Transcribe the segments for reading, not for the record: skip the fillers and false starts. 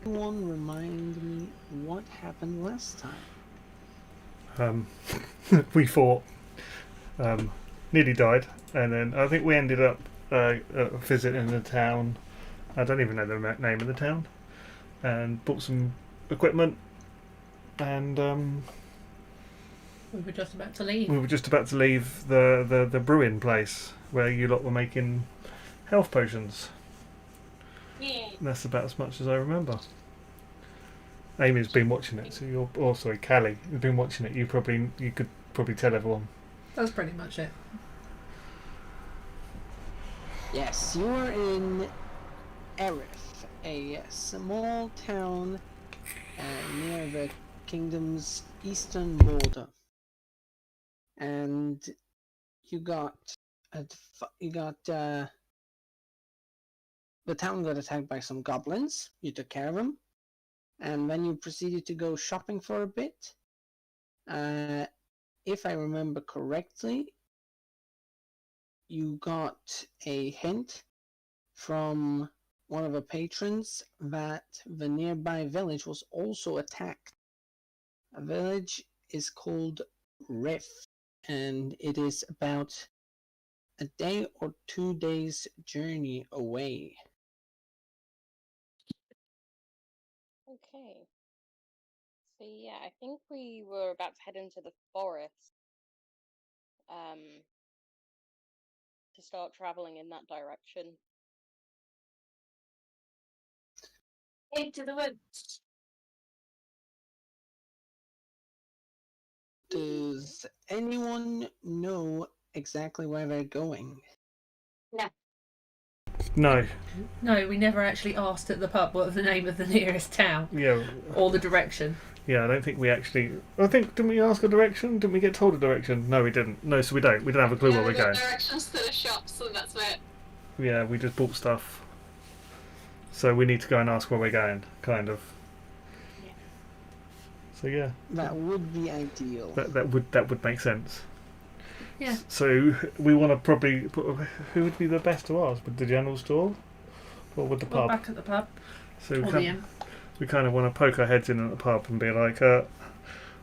Anyone remind me what happened last time? We fought, nearly died, and then I think we ended up visiting the town. I don't even know the name of the town, and bought some equipment, and We were just about to leave. we were just about to leave the brewing place where you lot were making health potions. Yeah. And that's about as much as I remember. Amy's been watching it, so you're. Oh, sorry, Callie, you've been watching it. You could probably tell everyone. That's pretty much it. Yes, you are in Erith, a small town near the kingdom's eastern border, and you got the town got attacked by some goblins. You took care of them, and then you proceeded to go shopping for a bit. If I remember correctly, you got a hint from one of the patrons that the nearby village was also attacked. A village is called Riff, and it is about a day or 2 days journey away. Okay. So yeah, I think we were about to head into the forest. To start traveling in that direction. Into the woods. Does anyone know exactly where they're going? No. No, we never actually asked at the pub what was the name of the nearest town Yeah. or the direction. Yeah, I don't think we actually. I think didn't we ask a direction? Didn't we get told a direction? No, we didn't. No, so we don't. We don't have a clue where we're we got going. directions to the shops, and that's it. Yeah, we just bought stuff. So we need to go and ask where we're going, kind of. Yeah. So yeah, That would be ideal. that would make sense. Yeah. So we want to probably who would be the best to ask? Would the general store, or would the We're pub? back at the pub. So Or the inn. we kind of want to poke our heads in at the pub and be like,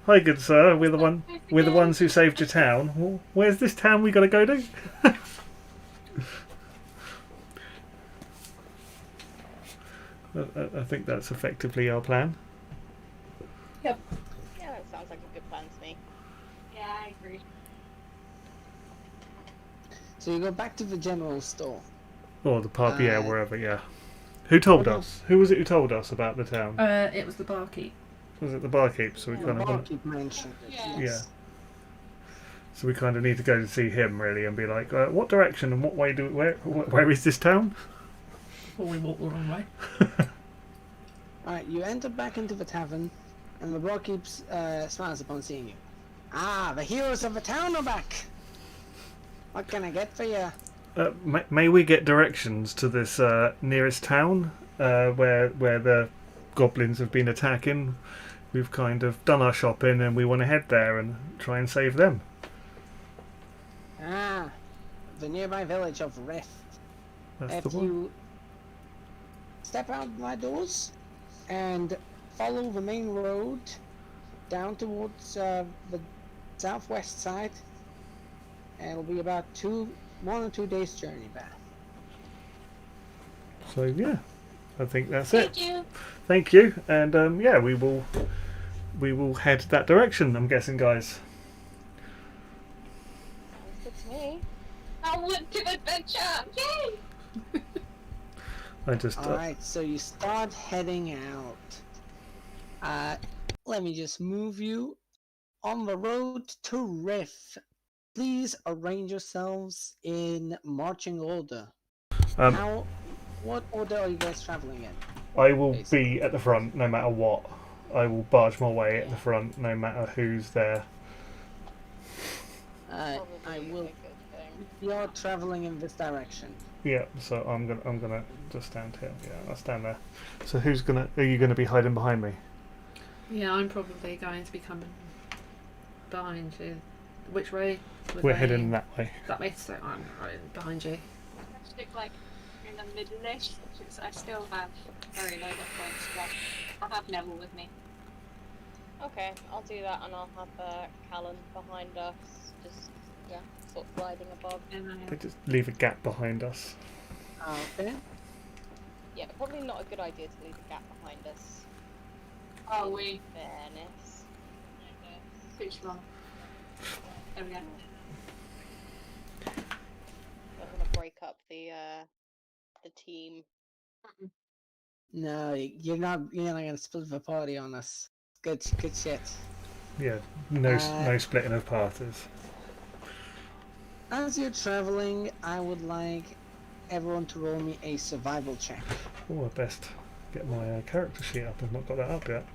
"Hi, good sir. We're the ones who saved your town. Well, where's this town we got to go to?" I think that's effectively our plan. Yeah, that sounds like a good plan to me. Yeah, I agree. So you go back to the general store. Or the pub, yeah, wherever, yeah. Who told What us? Who was it who told us about the town? It was the barkeep. Was it the barkeep? So we The kind of want, barkeep mentioned it. Yeah. Yes. so we kind of need to go to see him really and be like, what direction and what way do where is this town? Before we walk the wrong way. Alright, you enter back into the tavern, and the barkeep smiles upon seeing you. Ah, the heroes of the town are back! What can I get for you? May we get directions to this nearest town where the goblins have been attacking? We've kind of done our shopping and we want to head there and try and save them. Ah, the nearby village of Rift. That's If the one. you step out my doors and follow the main road down towards the southwest side, and it'll be about 1 or 2 days journey back. So yeah, I think that's it. Thank you. Thank you, and yeah, we will head that direction. I'm guessing, guys. Sounds good to me. Onward to adventure! Yay! I just Alright, so you start heading out. Let me just move you on the road to Riff. Please arrange yourselves in marching order. What order are you guys traveling in? I will be at the front no matter what. I will barge my way at the front no matter who's there. I Probably will. a good thing. You're traveling in this direction. Yeah, so I'm gonna just stand here. Yeah, I'll stand there. So are you gonna be hiding behind me? Yeah, I'm probably going to be coming behind you. Which way? We're heading that way. That way, so I'm right behind you. Stick like in the middle-ish, because I still have very low hit points, but I'll have Neville with me. Okay, I'll do that, and I'll have Callan behind us, just sort of gliding above. And They just leave a gap behind us. Okay. Yeah, probably not a good idea to leave a gap behind us. oh, in we fairness. switch wrong. There we go. Don't want to break up the team. No, you're not. You're not gonna split the party on us. Good shit. Yeah, no splitting of parties. As you're traveling, I would like everyone to roll me a survival check. Oh, I best get my character sheet up. I've not got that up yet.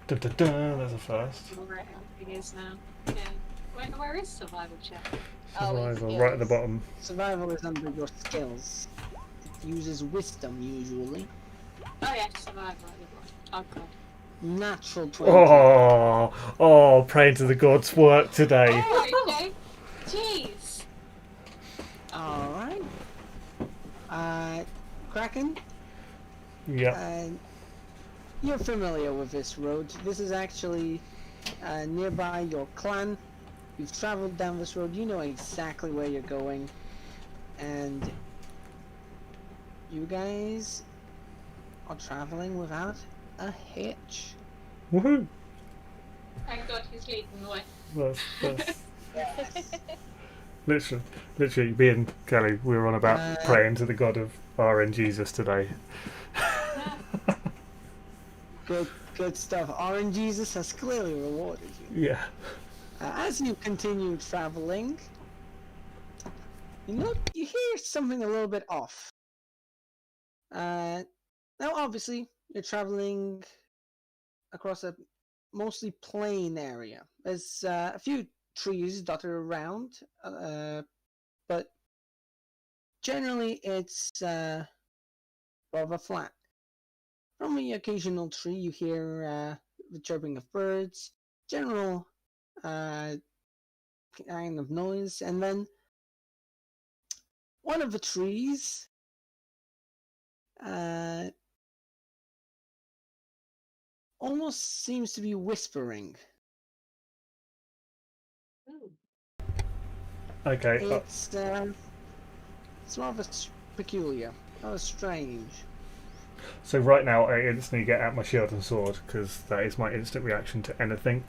Dun, dun, dun, there's a first. Right, it is now. Yeah. Where is survival check? Survival, right at the bottom. Survival is under your skills. It uses wisdom usually. Oh yeah, survival. Oh god. Natural 20. Oh, praying to the gods work today. Oh, okay. Jeez. Alright. Kraken, Yeah. you're familiar with this road. This is actually nearby your clan. You've traveled down this road, you know exactly where you're going. And you guys are traveling without a hitch. Woohoo! Thank god he's leading the way. That's Yes. literally, me and Kelly, we were on about praying to the God of RN Jesus today. Good stuff. RN Jesus has clearly rewarded you. Yeah. As you continue traveling, you hear something a little bit off. Now, obviously, you're traveling across a mostly plain area. There's a few trees dotted around, but generally it's rather flat. From the occasional tree, you hear the chirping of birds, general kind of noise, and then one of the trees almost seems to be whispering. Ooh. Okay. It's rather peculiar, rather strange. So right now, I instantly get out my shield and sword because that is my instant reaction to anything.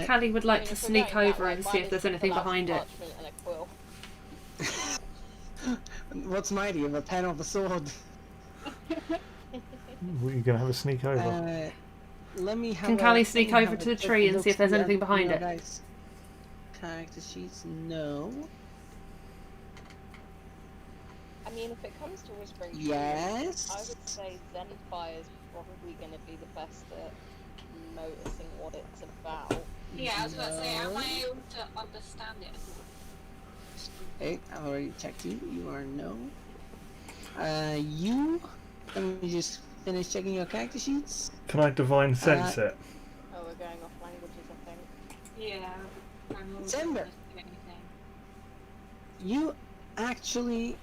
Callie would like I mean, to if we're sneak going that over way, and see mine if is there's to anything pull out behind some it. parchment and a quill. What's mightier, a pen or the sword? Were you gonna have a sneak over? Let me have Can Callie sneak over to the tree and see if there's anything behind it? Guys. Character sheets, no. I mean, if it comes to whispering trees, Yes. I would say Zenfire is probably going to be the best at noticing what it's about. Yeah, I was about to say, am No. I able to understand it? Hey, I've already checked you. You are no. You. Let me just finish checking your character sheets. Can I divine sense it? Oh, we're going off languages, I think. Yeah. I'm always Timber. gonna do anything. You actually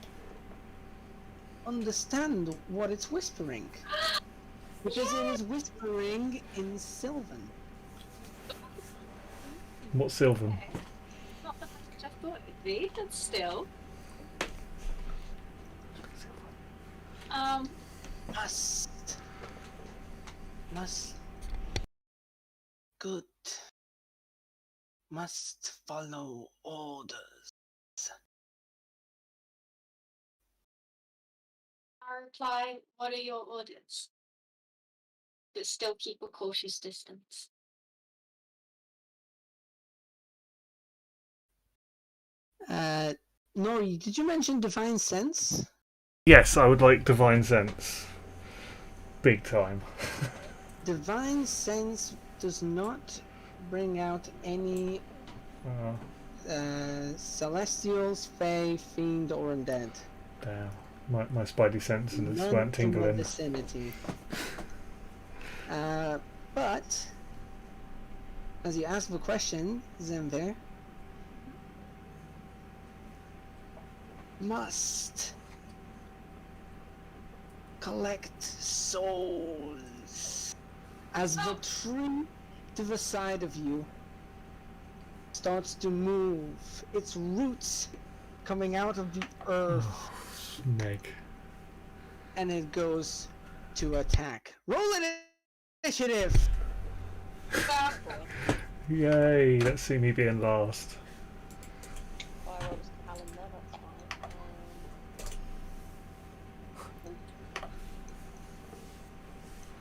understand what it's whispering. Because it is whispering in Sylvan. What's Sylvan? Okay. Not the language I thought it would be, but still. Must. Good. Must follow orders. I reply, what are your orders? But still keep a cautious distance. Nori, did you mention divine sense? Yes, I would like divine sense. Big time. Divine sense does not bring out any celestials, fae, fiend, or undead. Damn. My spidey senses None weren't to my tingling. vicinity. But as you ask the question, Zemvir, must collect souls as the tree to the side of you starts to move, its roots coming out of the earth, Meg. and it goes to attack. Roll initiative! Yay, let's see me being last. Well, I rolled a calendar, that's fine.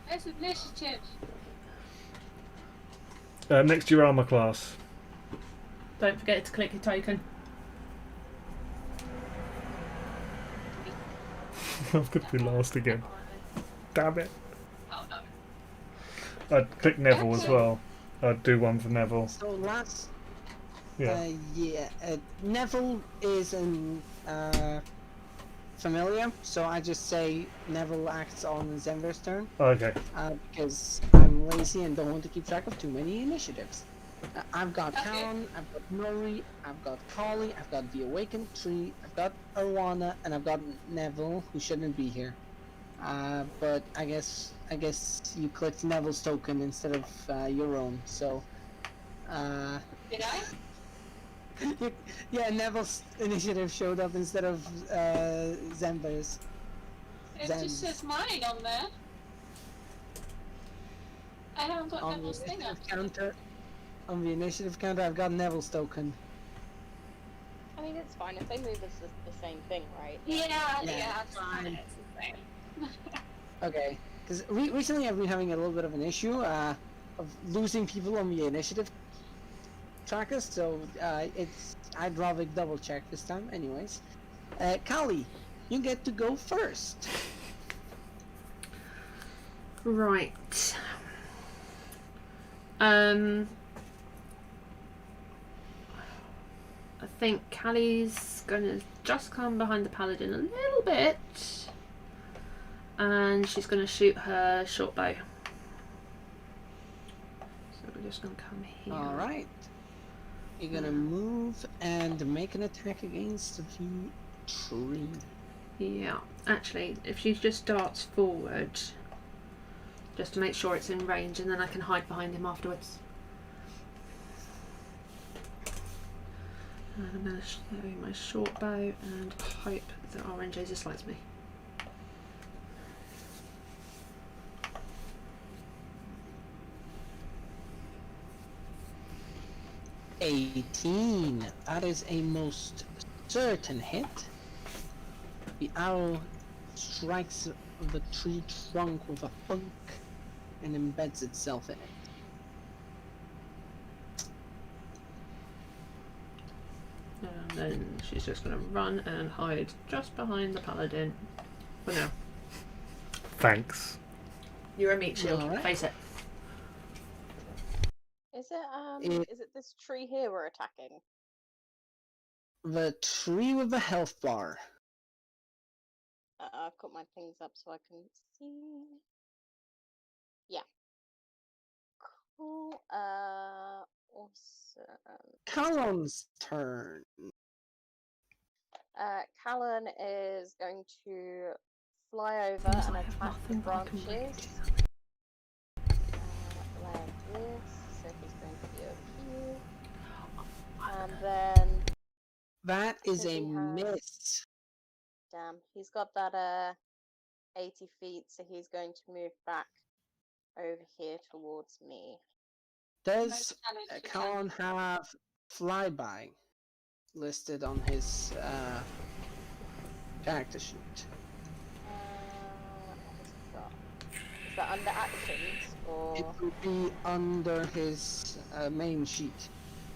There's initiative. Next to your armour class. Don't forget to click your token. I'm going to be last again. Damn it. Oh no. I'd click Neville as well. I'd do one for Neville. So last, Yeah. Neville is an familiar, so I just say Neville acts on Zenver's turn, Okay. because I'm lazy and don't want to keep track of too many initiatives. I've got Okay. Callan, I've got Nori, I've got Kali, I've got the Awakened Tree, I've got Arwana, and I've got Neville, who shouldn't be here. But I guess you clicked Neville's token instead of your own, so Did I? yeah, Neville's initiative showed up instead of Zenver's. It Zen. just says mine on there. I haven't got On the Neville's thing up. on the initiative counter, I've got Neville's token. I mean, it's fine if they move us the same thing, right? Yeah, Yeah, it's fine. It's the same. Okay, because recently I've been having a little bit of an issue of losing people on the initiative trackers, so I'd rather double check this time. Anyways, Kali, you get to go first. Right. I think Callie's gonna just come behind the paladin a little bit, and she's gonna shoot her short bow. So we're just gonna come here. All right, you're gonna move and make an attack against the tree. Yeah. Actually, if she just darts forward, just to make sure it's in range, and then I can hide behind him afterwards. And I'm going to show my short bow and hope that Orange just likes me. $18. That is a most certain hit. The arrow strikes the tree trunk with a thunk and embeds itself in it. And then she's just going to run and hide just behind the paladin. For now. Thanks. You're a meat shield, Alright. face it. Is it this tree here we're attacking? The tree with the health bar. I've got my things up so I can see. Yeah. Cool. Awesome. Callum's turn. Callan is going to fly over and attack the branches. Like this. So he's going to be over here. And then, That is Does a he have- miss. damn, he's got that 80 feet, so he's going to move back over here towards me. Does Most talented Callum have flyby listed on his character sheet? What has he got? Is that under actions or? It would be under his main sheet.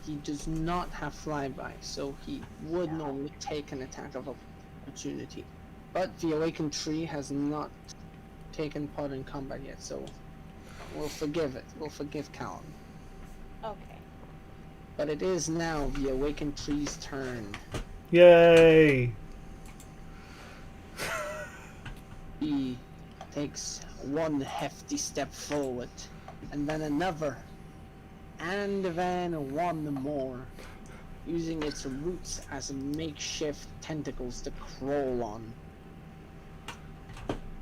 He does not have flyby, so he would No. normally take an attack of opportunity. But the Awakened Tree has not taken part in combat yet, so we'll forgive it. We'll forgive Callum. Okay. But it is now the Awakened Tree's turn. Yay! He takes one hefty step forward, and then another, and then one more. using its roots as makeshift tentacles to crawl on.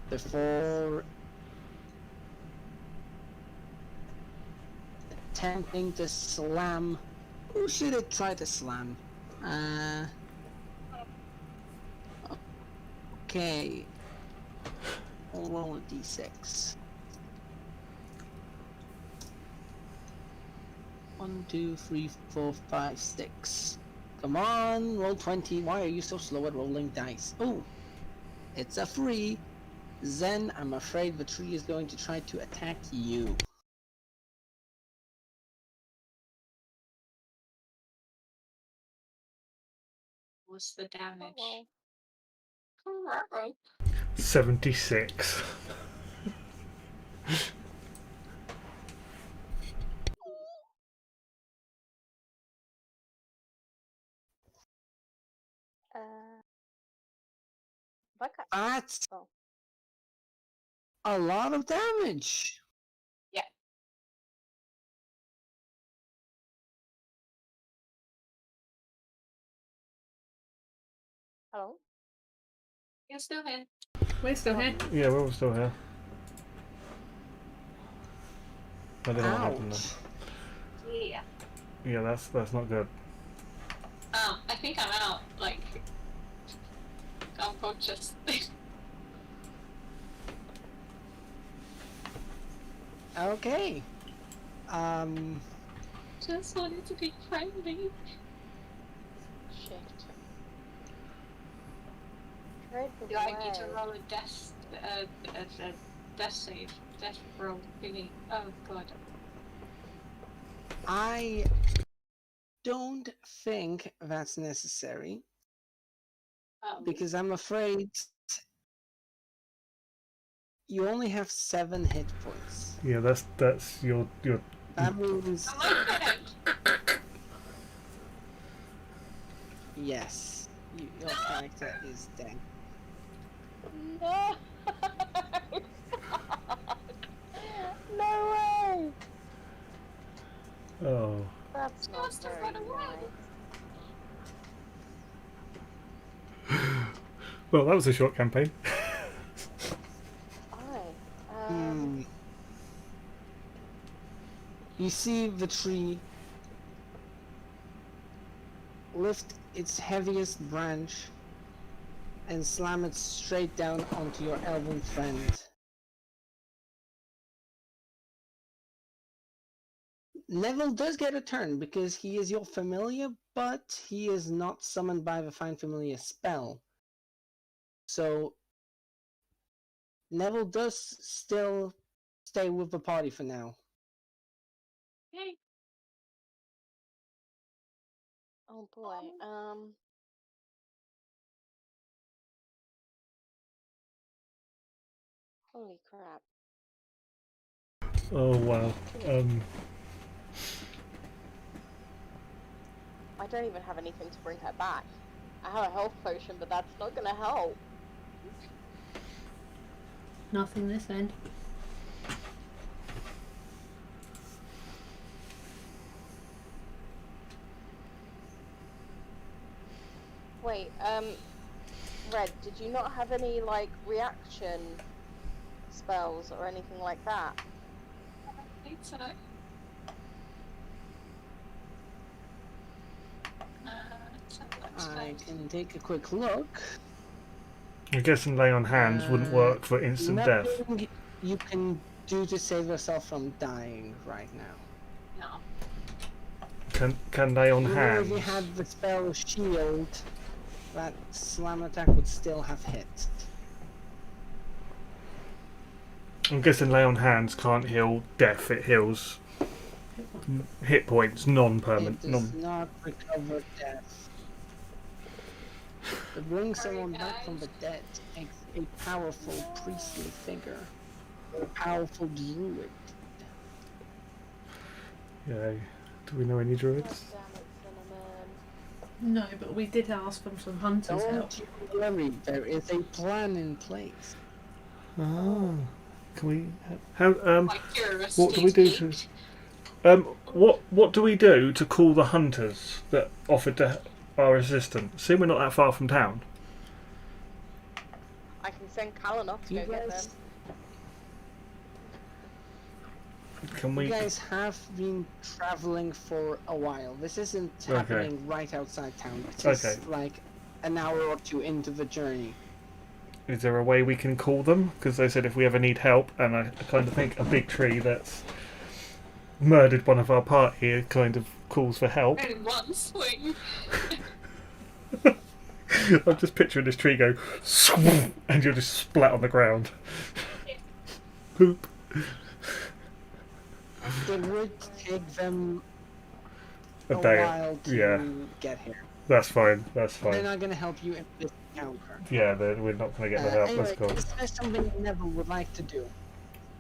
Before attempting to slam. Who should it try to slam? Okay. I'll roll a d6. 1, 2, 3, 4, 5, 6. Come on, roll 20. Why are you so slow at rolling dice? Oh, it's a 3. Zen, I'm afraid the tree is going to try to attack you. What's the damage? well. Ruh-roh. 76. Baka. That's Oh. a lot of damage. Yeah. Hello? You're still here. We're still here. Yeah, we're all still here. I don't know what happened Ouch. Yeah. there. Yeah, that's not good. I think I'm out. Like, unconscious. Okay. Just wanted to be friendly. Shit. Trade the Do I need to way. roll a death save? Death roll thingy. Oh god. I don't think that's necessary because I'm afraid you only have 7 hit points. Yeah, that's your. That means Am I dead? yes, your character is dead. No! No way! Oh. That's not Supposed to very run away. nice. Well, that was a short campaign. You see the tree lift its heaviest branch and slam it straight down onto your elven friend. Neville does get a turn because he is your familiar, but he is not summoned by the Find Familiar spell. So Neville does still stay with the party for now. Yay. Oh boy. Holy crap. Oh wow. I don't even have anything to bring her back. I have a health potion, but that's not gonna help. Nothing this end. Wait, Red, did you not have any, like, reaction spells or anything like that? I don't think so. I can take a quick look. I'm guessing lay on hands wouldn't work for instant death. Nothing you can do to save yourself from dying right now. No. Can lay on Even hands? if you had the spell shield, that slam attack would still have hit. I'm guessing lay on hands can't heal death. It heals hit points, non-permanent. It does not recover death. To bring someone back from the dead takes a powerful priestly figure, or a powerful druid. Yeah. Do we know any God druids? damn it, Cinnamon. No, but we did ask for some hunters' help. Don't you worry, there is a plan in place. Ah. Can we? How? My curious What do we do to? What do we do to call the hunters that offered to our assistance? See, we're not that far from town. I can send Callan off to You go get them. guys, Can you we? guys have been traveling for a while. This isn't Okay. happening right outside town. It is Okay. like an hour or two into the journey. Is there a way we can call them? Because they said if we ever need help, and I kind of think a big tree that's murdered one of our party kind of calls for help. Only one swing. I'm just picturing this tree go, swoom, and you're just splat on the ground. Poop. It would take them A a day. while to Yeah. get here. That's fine. That's They're fine. not going to help you in this encounter. Yeah, we're not going to get the help. Anyway, That's cool. is there something Neville would like to do?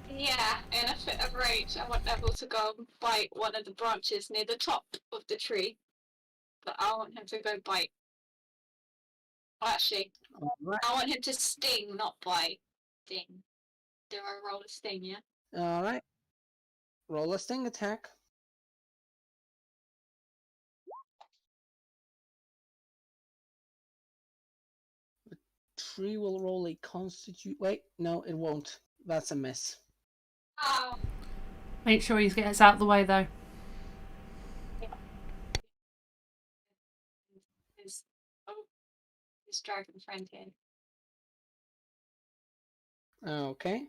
Yeah, in a fit of rage, I want Neville to go and bite one of the branches near the top of the tree. But I want him to go bite. Actually, Alright. I want him to sting, not bite. Sting. Do I roll a sting, yeah? Alright. Roll a sting attack. The tree will roll a constitute. Wait, no, it won't. That's a miss. Oh, Make sure he gets out of the way, though. his dragon friend here. Okay.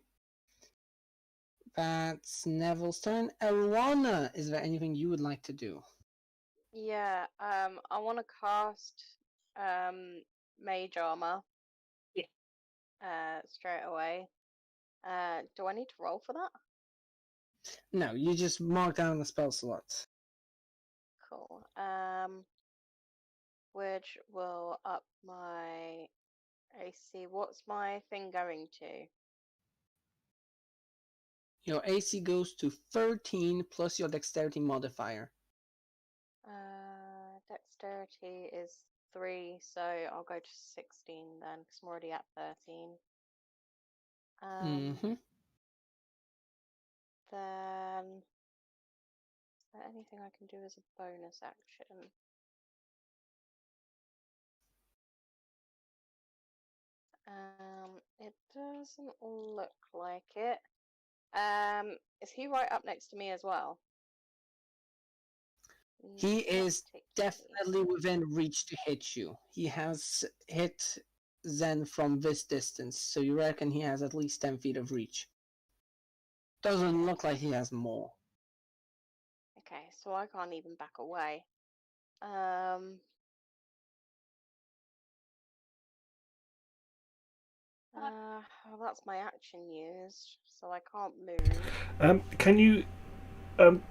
That's Neville's turn. Arwana, is there anything you would like to do? Yeah, I want to cast Mage Armor. Yeah. Straight away. Do I need to roll for that? No, you just mark down the spell slots. Cool. Which will up my AC. What's my thing going to? Your AC goes to 13 plus your dexterity modifier. Dexterity is 3, so I'll go to 16 then, because I'm already at 13. Then, is there anything I can do as a bonus action? It doesn't look like it. Is he right up next to me as well? He Not is particularly. definitely within reach to hit you. He has hit Zen from this distance, so you reckon he has at least 10 feet of reach. Doesn't look like he has more. Okay, so I can't even back away. Well, that's my action used, so I can't move. Can you? I'm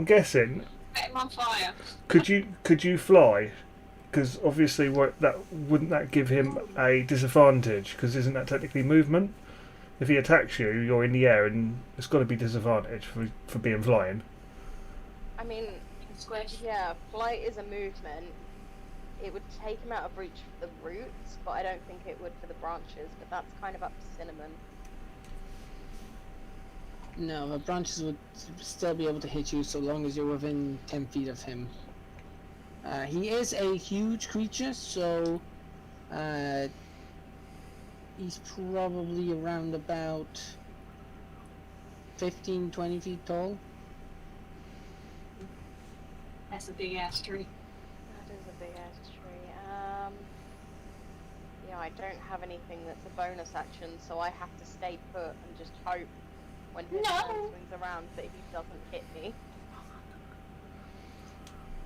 guessing. Set him on fire. Could you fly? Because obviously, wouldn't that give him a disadvantage? Because isn't that technically movement? If he attacks you, you're in the air, and it's got to be disadvantage for being flying. I mean, Squish. yeah, flight is a movement. It would take him out of reach for the roots, but I don't think it would for the branches, but that's kind of up to Cinnamon. No, the branches would still be able to hit you so long as you're within 10 feet of him. He is a huge creature, so he's probably around about 15-20 feet tall. That's a big ass tree. That is a big ass tree. Yeah, I don't have anything that's a bonus action, so I have to stay put and just hope when his turn swings around that he doesn't hit me.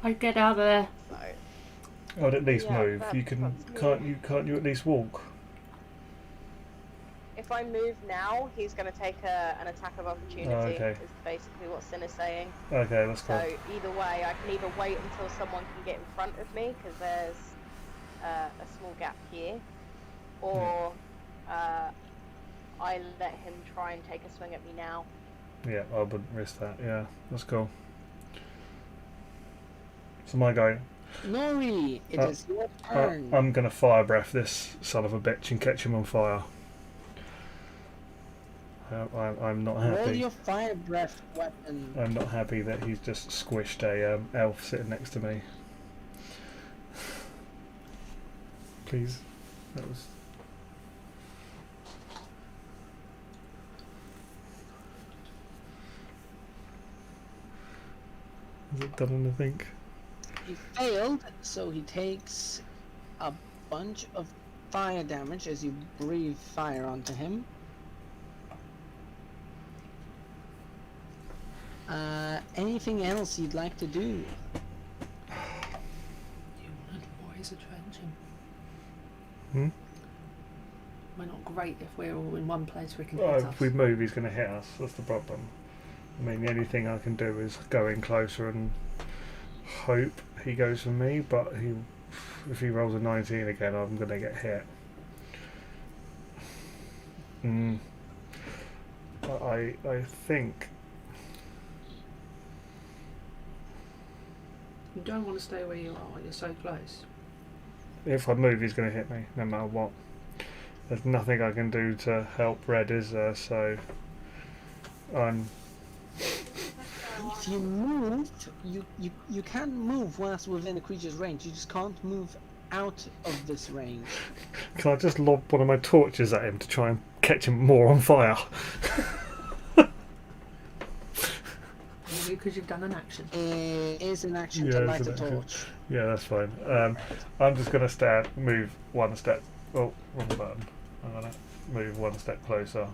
I'd get out of there. So, I'd at least Yeah, move. that's- You can that's me. can't you at least walk? if I move now, he's going to take an attack of opportunity, okay. is basically what Sin is saying. Okay, that's cool. So either way, I can either wait until someone can get in front of me, because there's a small gap here, or I let him try and take a swing at me now. Yeah, I wouldn't risk that. Yeah, that's cool. So my guy, Nori, it is your turn. I'm gonna fire breath this son of a bitch and catch him on fire. I'm not Roll happy. your fire breath weapon. I'm not happy that he's just squished a elf sitting next to me. Please, that was. Has it done anything? He failed, so he takes a bunch of fire damage as you breathe fire onto him. Anything else you'd like to do? You wanted wise attention. Hmm? We're not great if we're all in one place where we can Oh, hit if us. we move, he's going to hit us. That's the problem. I mean, the only thing I can do is go in closer and hope he goes for me. But if he rolls a 19 again, I'm going to get hit. I think. You don't want to stay where you are. You're so close. If I move, he's going to hit me, no matter what. There's nothing I can do to help Red, is there? So, If you move, you can move whilst within a creature's range. You just can't move out of this range. can I just lob one of my torches at him to try and catch him more on fire? Maybe because you've done an action. It is an action Yeah, to it's light an a action. torch. Yeah, that's fine. I'm just going to move one step. Oh, wrong button. I'm going to move one step closer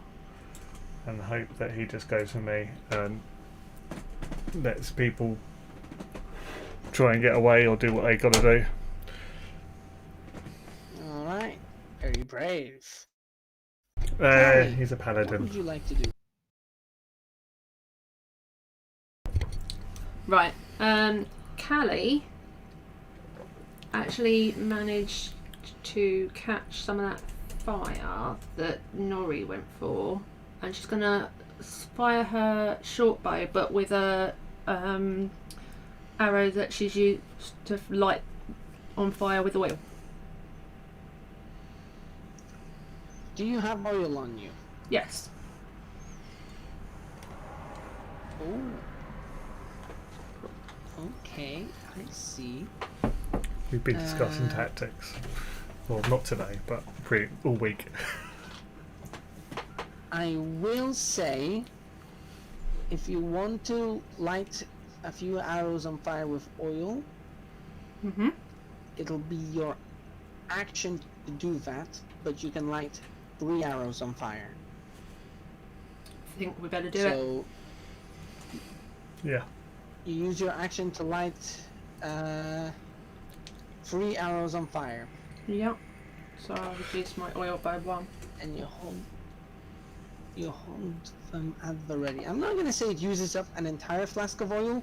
and hope that he just goes for me and lets people try and get away or do what they got to do. Alright, very brave. Callie, He's a What paladin. would you like to do? Right. Callie actually managed to catch some of that fire that Nori went for, and she's gonna fire her short bow, but with a arrow that she's used to light on fire with oil. Do you have oil on you? Yes. Oh. Okay, I see. We've been discussing tactics. Well, not today, but all week. I will say, if you want to light a few arrows on fire with oil, Mhm. it'll be your action to do that, but you can light 3 arrows on fire. I think we better do it. So Yeah. you use your action to light 3 arrows on fire, Yep. So I'll reduce my oil by 1. and you hold them at the ready. I'm not gonna say it uses up an entire flask of oil.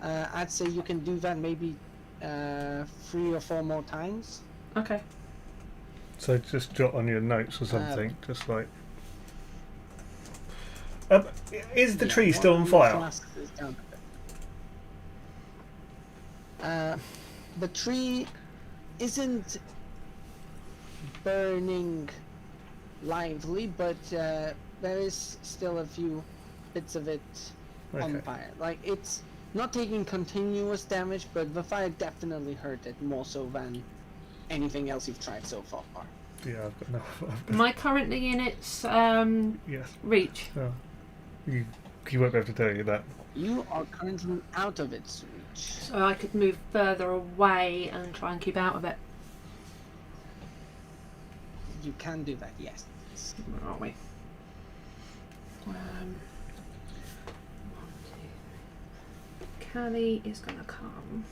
I'd say you can do that maybe 3 or 4 more times. Okay. So just jot on your notes or something, just like. Is the Yeah, tree one still on of the fire? flasks is down a bit. The tree isn't burning lively, but there is still a few bits of it on Okay. fire. Like, it's not taking continuous damage, but the fire definitely hurt it more so than anything else you've tried so far. Yeah, I've got no. Am I currently in its Yes. reach? Oh. You won't be able to do that. You are currently out of its reach. So I could move further away and try and keep out of it. You can do that, yes. Where are we? 1, 2. Callie is going to come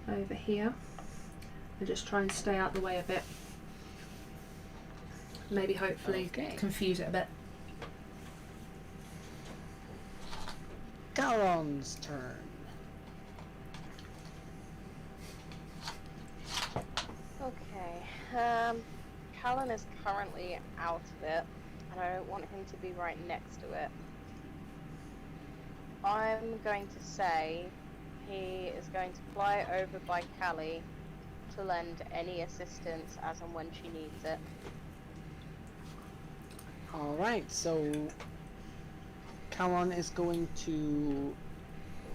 over here and just try and stay out the way a bit. Maybe hopefully Okay. confuse it a bit. Garon's turn. Okay. Callan is currently out of it, and I don't want him to be right next to it. I'm going to say he is going to fly over by Callie to lend any assistance as and when she needs it. Alright, so Calon is going to,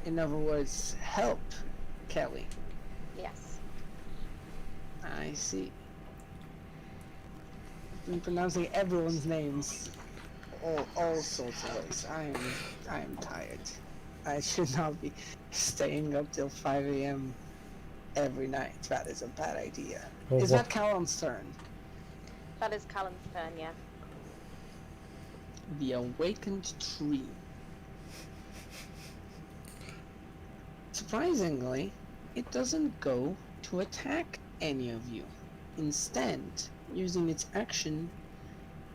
in other words, help Kelly. Yes. I see. I'm pronouncing everyone's names all sorts of ways. I am tired. I should not be staying up till 5 a.m. every night. That is a bad idea. Well, Is what- that Calon's turn? That is Callum's turn, yeah. The awakened tree. Surprisingly, it doesn't go to attack any of you. Instead, using its action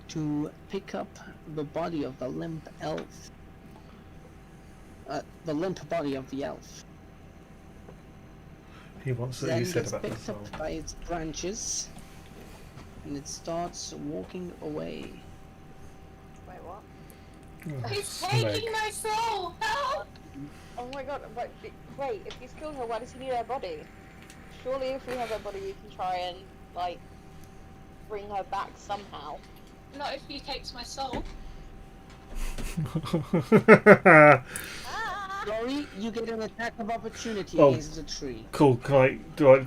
to pick up the body of the limp elf. The limp body of the elf. He wants what Then he said gets about the picked soul. up by its branches, and it starts walking away. Wait, what? Oh, He's snake. taking my soul! Help! Oh my god, wait, if he's killed her, why does he need her body? Surely if we have her body, we can try and, like, bring her back somehow. Not if he takes my soul. Ah! Rory, you get an attack of opportunity Oh. against the tree. Cool.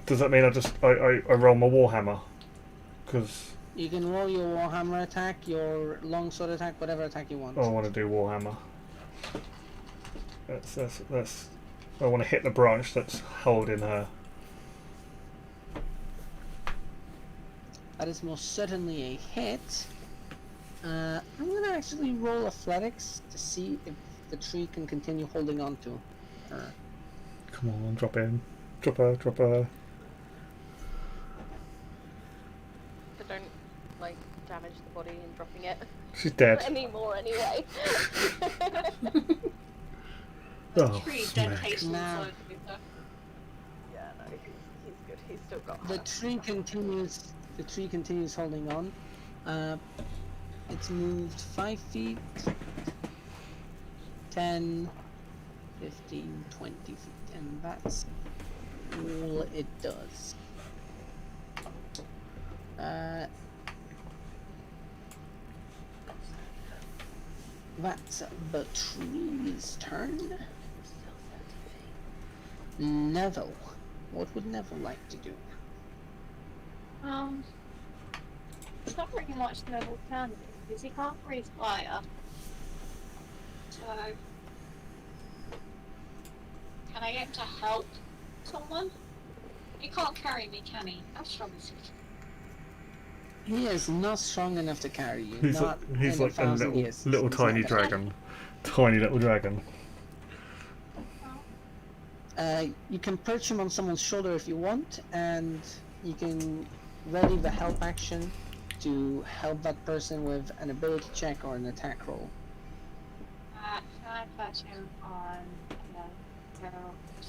Does that mean I roll my warhammer? Because You can roll your warhammer attack, your longsword attack, whatever attack you want. I want to do warhammer. That's. I want to hit the branch that's holding her. That is most certainly a hit. I'm gonna actually roll athletics to see if the tree can continue holding on to her. Come on, drop in. Drop her. But don't, like, damage the body in dropping it. She's dead. Anymore, anyway. Oh, Tree snake. dead hates Nah. inside of her. Yeah, no, he's good. He's still got her. The tree continues. The tree continues holding on. It's moved 5 feet, 10, 15, 20 feet, and that's all it does. That's the tree's turn. Neville. What would Neville like to do? It's not really much Neville can do, because he can't breathe fire. So... Can I get him to help someone? He can't carry me, can he? How strong is he? He is not strong enough to carry you. He's not like in a 1,000 years. little He's tiny not gonna- dragon. Tiny little dragon. You can perch him on someone's shoulder if you want, and you can ready the help action to help that person with an ability check or an attack roll. Can I put him on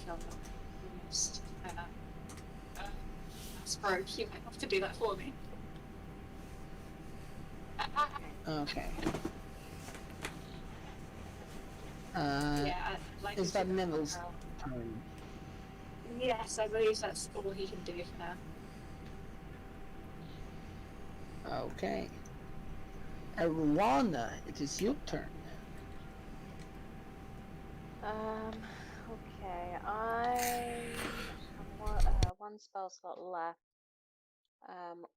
shoulder? Broke. You might have to do that for me. Okay. Yeah, I'd like Is to that do Neville's for now. turn? Yes, I believe that's all he can do for now. Okay. Arwana, it is your turn. Okay, I have one spell slot left,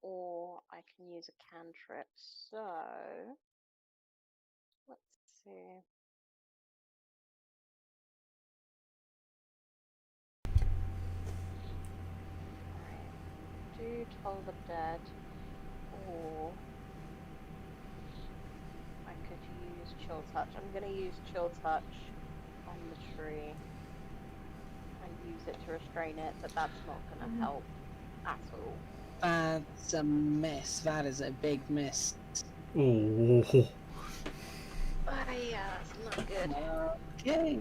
or I can use a cantrip, so, let's see. Alright, do Toll the Dead, or I could use Chill Touch. I'm gonna use Chill Touch on the tree and use it to restrain it, but that's not gonna help at all. That's a miss. That is a big miss. Oh. Yeah, that's not good. Okay.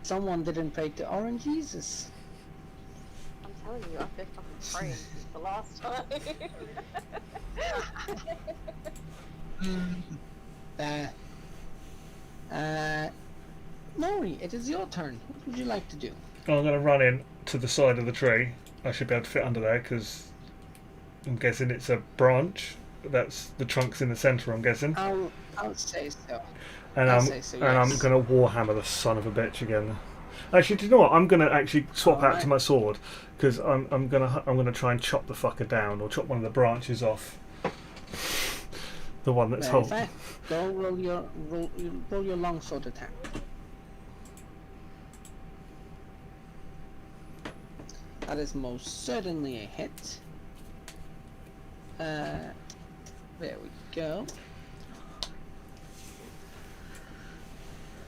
Someone didn't break the orange Jesus. I'm telling you, I've been fucking praying since the last time. Maury, it is your turn. What would you like to do? I'm going to run in to the side of the tree. I should be able to fit under there because I'm guessing it's a branch. that's the trunk's in the centre, I'm guessing. I'll say so. And I'll I'm say so, and I'm yes. gonna warhammer the son of a bitch again. Actually, do you know what? I'm gonna actually swap out to Alright. my sword because I'm gonna try and chop the fucker down or chop one of the branches off. The one that's Very whole. fair. Go roll your longsword attack. That is most certainly a hit. There we go.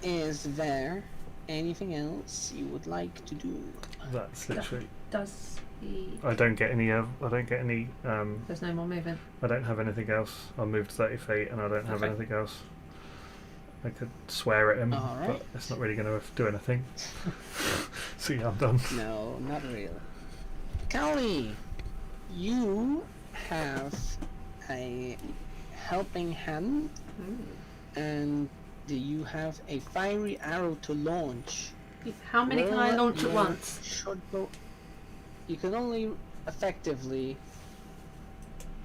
Is there anything else you would like to do? That's literally. Does he? I don't get any. There's no more movement. I don't have anything else. I moved 30 feet, and I don't have Okay. anything else. I could swear at him, Alright. but it's not really going to do anything. So yeah, I'm done. No, not really. Callie, you have a helping hand, and you have a fiery arrow to launch. How many can I Roll launch at your once? Short bow. You can only effectively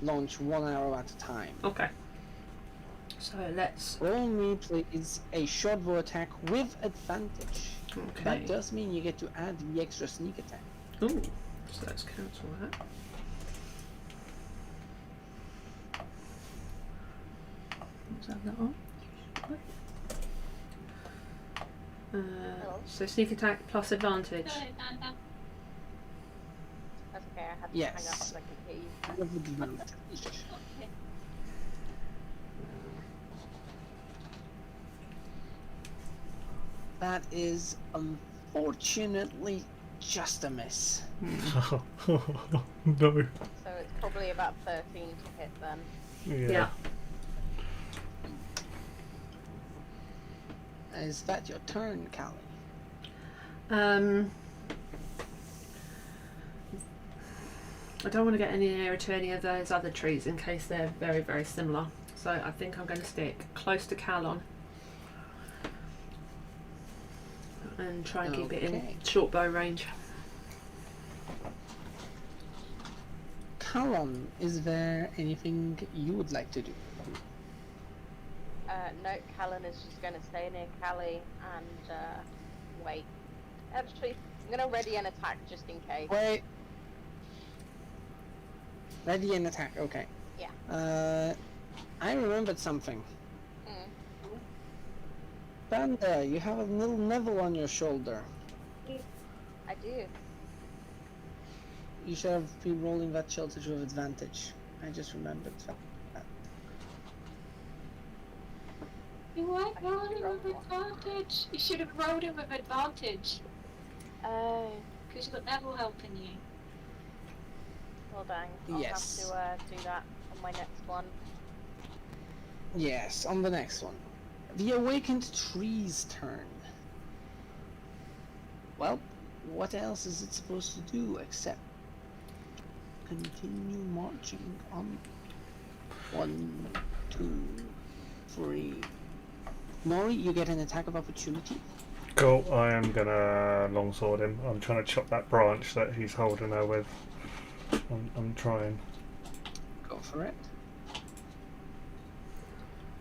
launch one arrow at a time. Okay. So let's. Roll me, please, a short bow attack with advantage. Okay. That does mean you get to add the extra sneak attack. Ooh. So let's cancel that. Let's have that on. So sneak attack plus advantage. Go ahead, Nanda. That's okay, I had to Yes. hang up so I could hear you. With advantage. Okay. That is unfortunately just a miss. No. So it's probably about 13 to hit then. Yeah. Is that your turn, Callie? I don't want to get any nearer to any of those other trees in case they're very, very similar. So I think I'm going to stick close to Calon and try and keep it in Okay. short bow range. Calon, is there anything you would like to do? No, Callan is just going to stay near Callie and wait. Actually, I'm going to ready an attack just in case. Wait. Ready and attack, okay. Yeah. I remembered something. Mm. Panda, you have a little Neville on your shoulder. I do. You should have been rolling that shelter with advantage. I just remembered that. You weren't rolling with advantage. You should have rolled it with advantage. Oh, Because you've got Neville helping you. well dang. I'll Yes. have to do that on my next one. Yes, on the next one. The awakened tree's turn. Well, what else is it supposed to do except continue marching on? 1, 2, 3. Nori, you get an attack of opportunity. Cool. I am gonna longsword him. I'm trying to chop that branch that he's holding her with. I'm trying. Go for it.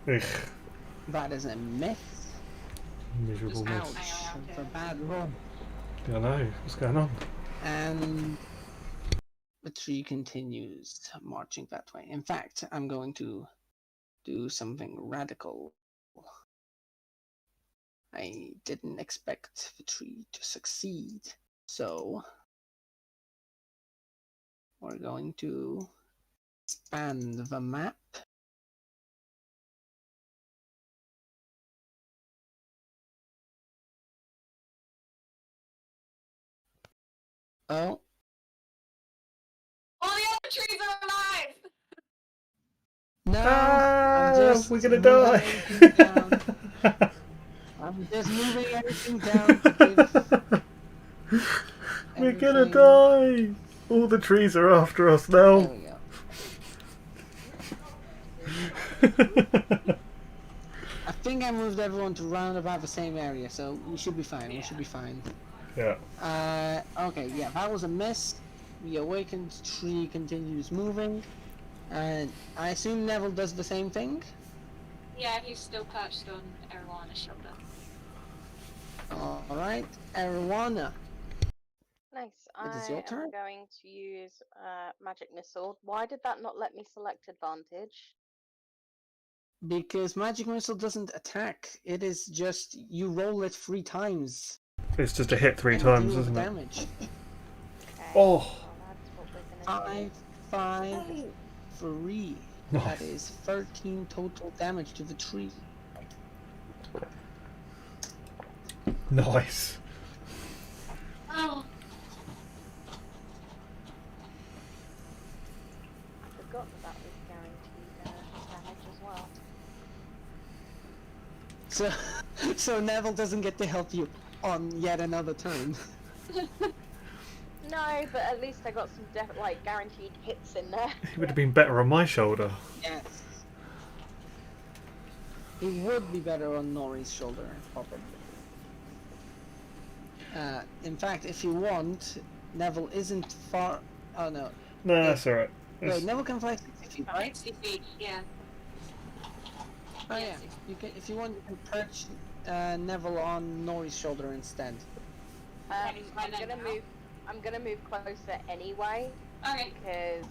Ugh. That is a miss. Miserable Ouch. miss. For bad roll. I know. What's going on? And the tree continues marching that way. In fact, I'm going to do something radical. I didn't expect the tree to succeed, so we're going to expand the map. Oh, All the other trees are alive! no! Ah, I'm just we're gonna moving die. everything down. I'm just moving everything down to give We're gonna everything- die. All the trees are after us There now. we go. I think I moved everyone to round about the same area, so we should be fine. We should be fine. Yeah. Okay, yeah, that was a miss. The awakened tree continues moving. And I assume Neville does the same thing? Yeah, he's still perched on Aroana's shoulder. Alright, Arowana. Nice. It is I your am turn. going to use magic missile. Why did that not let me select advantage? Because Magic Missile doesn't attack. It is just you roll it 3 times. It's just a hit 3 and times, deal isn't it? damage. Okay. Oh. Well, that's what we're gonna do. 5, 3. Nice. That is 13 total damage to the tree. Nice. Oh, I forgot that was guaranteed damage as well. So Neville doesn't get to help you on yet another turn. No, but at least I got some guaranteed hits in there. He would have been better on my shoulder. Yes. He would be better on Nori's shoulder, probably. In fact, if you want, Neville isn't far. Oh no. No, that's alright. Wait, Neville can fly 60 feet, right? 60 feet, yeah. Oh Yeah, yeah. 60. You can, if you want, you can perch Neville on Nori's shoulder instead. Okay, I'm right gonna now. move. I'm gonna move closer anyway Okay. because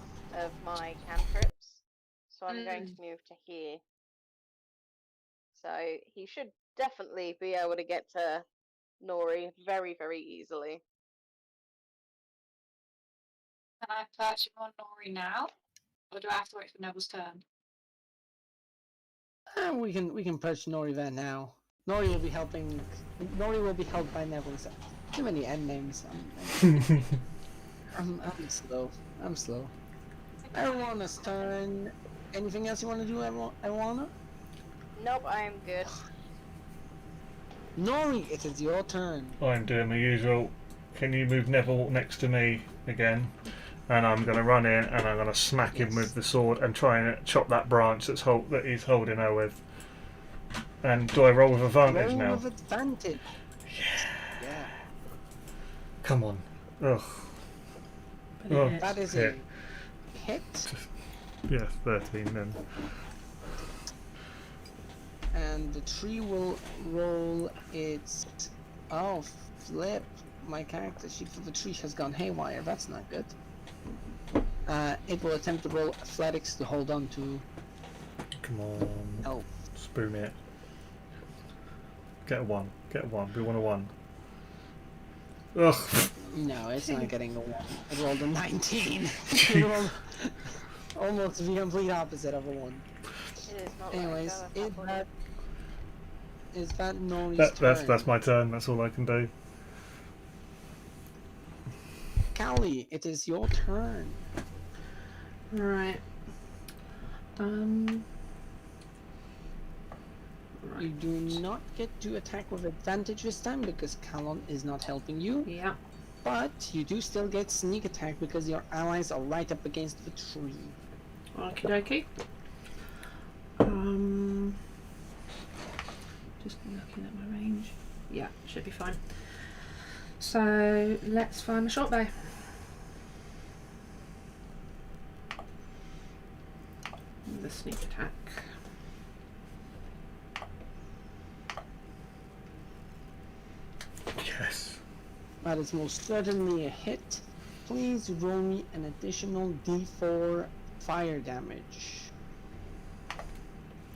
of my cantrips. So I'm going to move to here. So he should definitely be able to get to Nori very, very easily. Can I perch him on Nori now? Or do I have to wait for Neville's turn? We can perch Nori there now. Nori will be helping. Nori will be helped by Neville. Too many end names. I'm slow. I'm slow. Aroana's turn. Anything else you want to do, Aroana? Nope, I am good. Nori, it is your turn. I'm doing my usual. Can you move Neville next to me again? And I'm going to run in and I'm going to smack him Yes. with the sword and try and chop that branch that he's holding her with. And do I roll with advantage Roll now? with advantage. Yeah. Come on. Ugh. But Oh. it That is Hit. a hit. Yeah, 13 then. And the tree will roll its. Oh, flip. My character sheet for the tree has gone haywire. That's not good. It will attempt to roll athletics to hold on to Come on. health. Spoon it. Get a 1. Get a 1. We want a 1. Ugh. No, it's not getting a 1. It rolled a 19. It rolled almost the complete opposite of a 1. It is not. Anyways, is that Nori's That's turn? that's my turn. That's all I can do. Callie, it is your turn. Right. You do not get to attack with advantage this time because Calon is not helping you, Yeah. but you do still get sneak attack because your allies are right up against the tree. Okie dokie. Just looking at my range. Yeah, should be fine. So let's find my short bow. The sneak attack. Yes. That is most certainly a hit. Please roll me an additional d4 fire damage.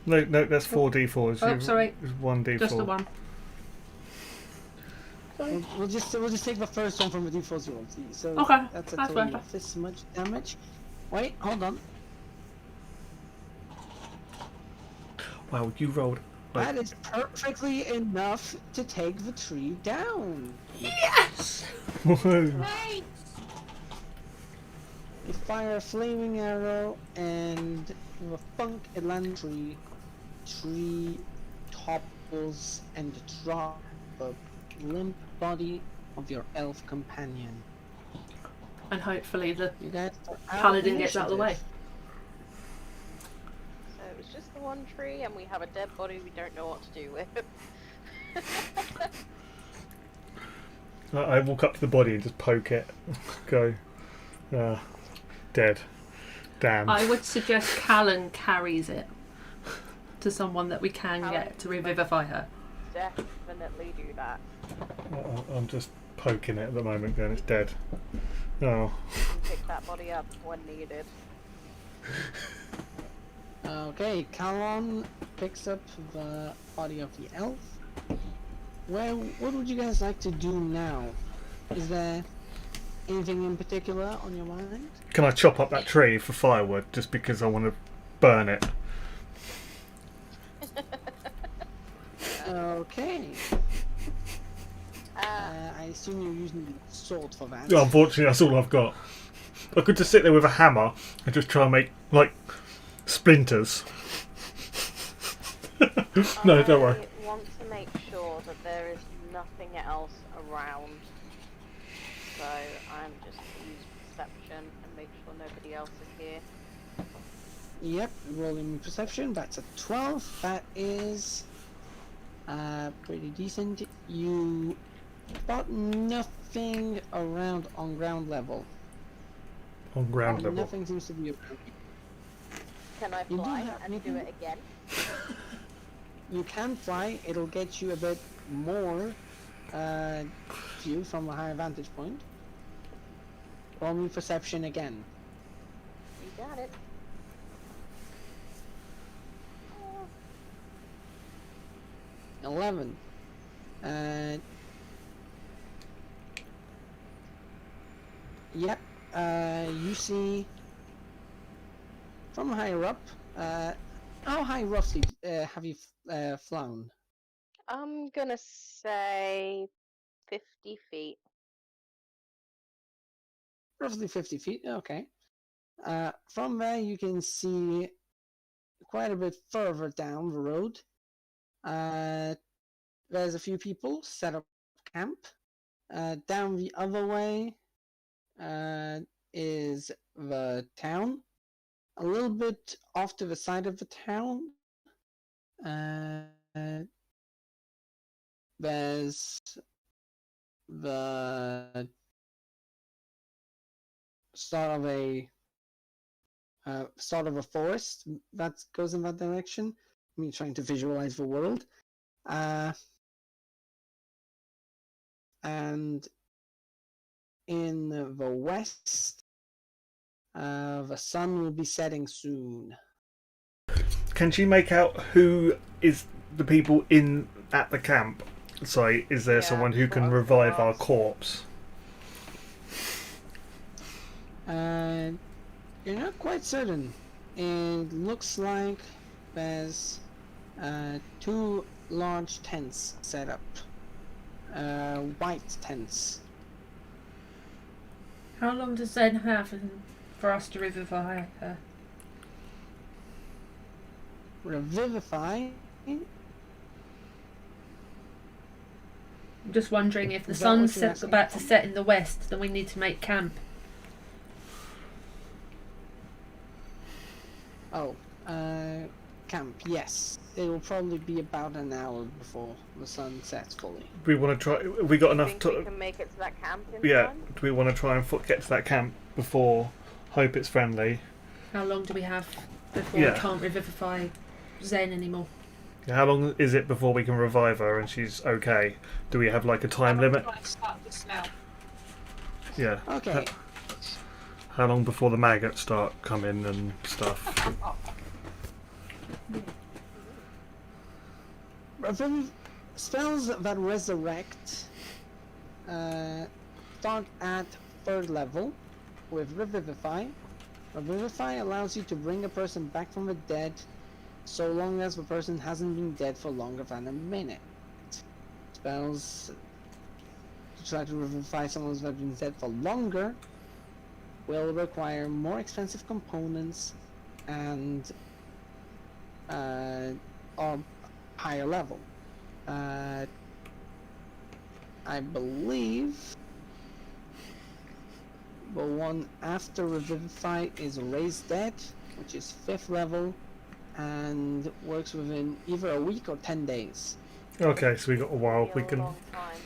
No, that's 4d4s. Oh, sorry. It's 1d4. Just the one. We'll just take the first one from the d4s you rolled. So Okay, that's a that's total better. of this much damage. Wait, hold on. Wow, you rolled. That is perfectly enough to take the tree down. Yes! Whoa. Right! You fire a flaming arrow and with a thunk it lands on the tree topples and drops the limp body of your elf companion. And hopefully the You guys are out paladin gets out of the way. initiative. So it was just the one tree, and we have a dead body we don't know what to do with. I walk up to the body and just poke it. Go. Dead. Damn. I would suggest Callan carries it to someone that we can Callan get to revivify her. Definitely do that. I'm just poking it at the moment, going, it's dead. Oh. You can pick that body up when needed. Okay, Calon picks up the body of the elf. Well, what would you guys like to do now? Is there anything in particular on your mind? Can I chop up that tree for firewood just because I want to burn it? Okay. I assume you're using sword for that. Yeah, unfortunately, that's all I've got. I could just sit there with a hammer and just try and make, like, splinters. No, don't worry. I want to make sure that there is nothing else around. So I'm just going to use perception and make sure nobody else is here. Yep, rolling perception. That's a 12. That is pretty decent. You spot nothing around on ground level. On ground level. Nothing seems to be around. Can I You do fly have and do anything? it again? You can fly. It'll get you a bit more view from a higher vantage point. Roll me perception again. You got it. 11. Yep. You see from higher up. How high roughly have you flown? I'm gonna say 50 feet. Roughly 50 feet. Okay. From there, you can see quite a bit further down the road. There's a few people set up camp. Down the other way is the town. A little bit off to the side of the town, there's the start of a forest that goes in that direction. Me trying to visualize the world. And in the west, the sun will be setting soon. Can she make out who is the people in at the camp? So, is there Yeah, someone who can well, revive our ask. corpse? You're not quite certain. It looks like there's two large tents set up. White tents. How long does Zen have for us to revivify her? Revivify. I'm just wondering if the Is that what sun's you're asking? about to set in the west, then we need to make camp. Oh, camp. Yes, it will probably be about an hour before the sun sets fully. We want to try. Have we got enough Think we to? can make it to that camp in Yeah. time? Do we want to try and get to that camp before? Hope it's friendly. How long do we have before Yeah. we can't revivify Zen anymore? How long is it before we can revive her and she's okay? Do we have like a time limit? I start the smell. Yeah. Okay. How long before the maggots start coming and stuff? Spells that resurrect start at 3rd level with Revivify. Revivify allows you to bring a person back from the dead so long as the person hasn't been dead for longer than a minute. Spells to try to revivify someone who's been dead for longer will require more expensive components and or higher level. I believe the one after Revivify is Raise Dead, which is 5th level and works within either a week or 10 days. Okay, so we got a while. Be We a can. long time.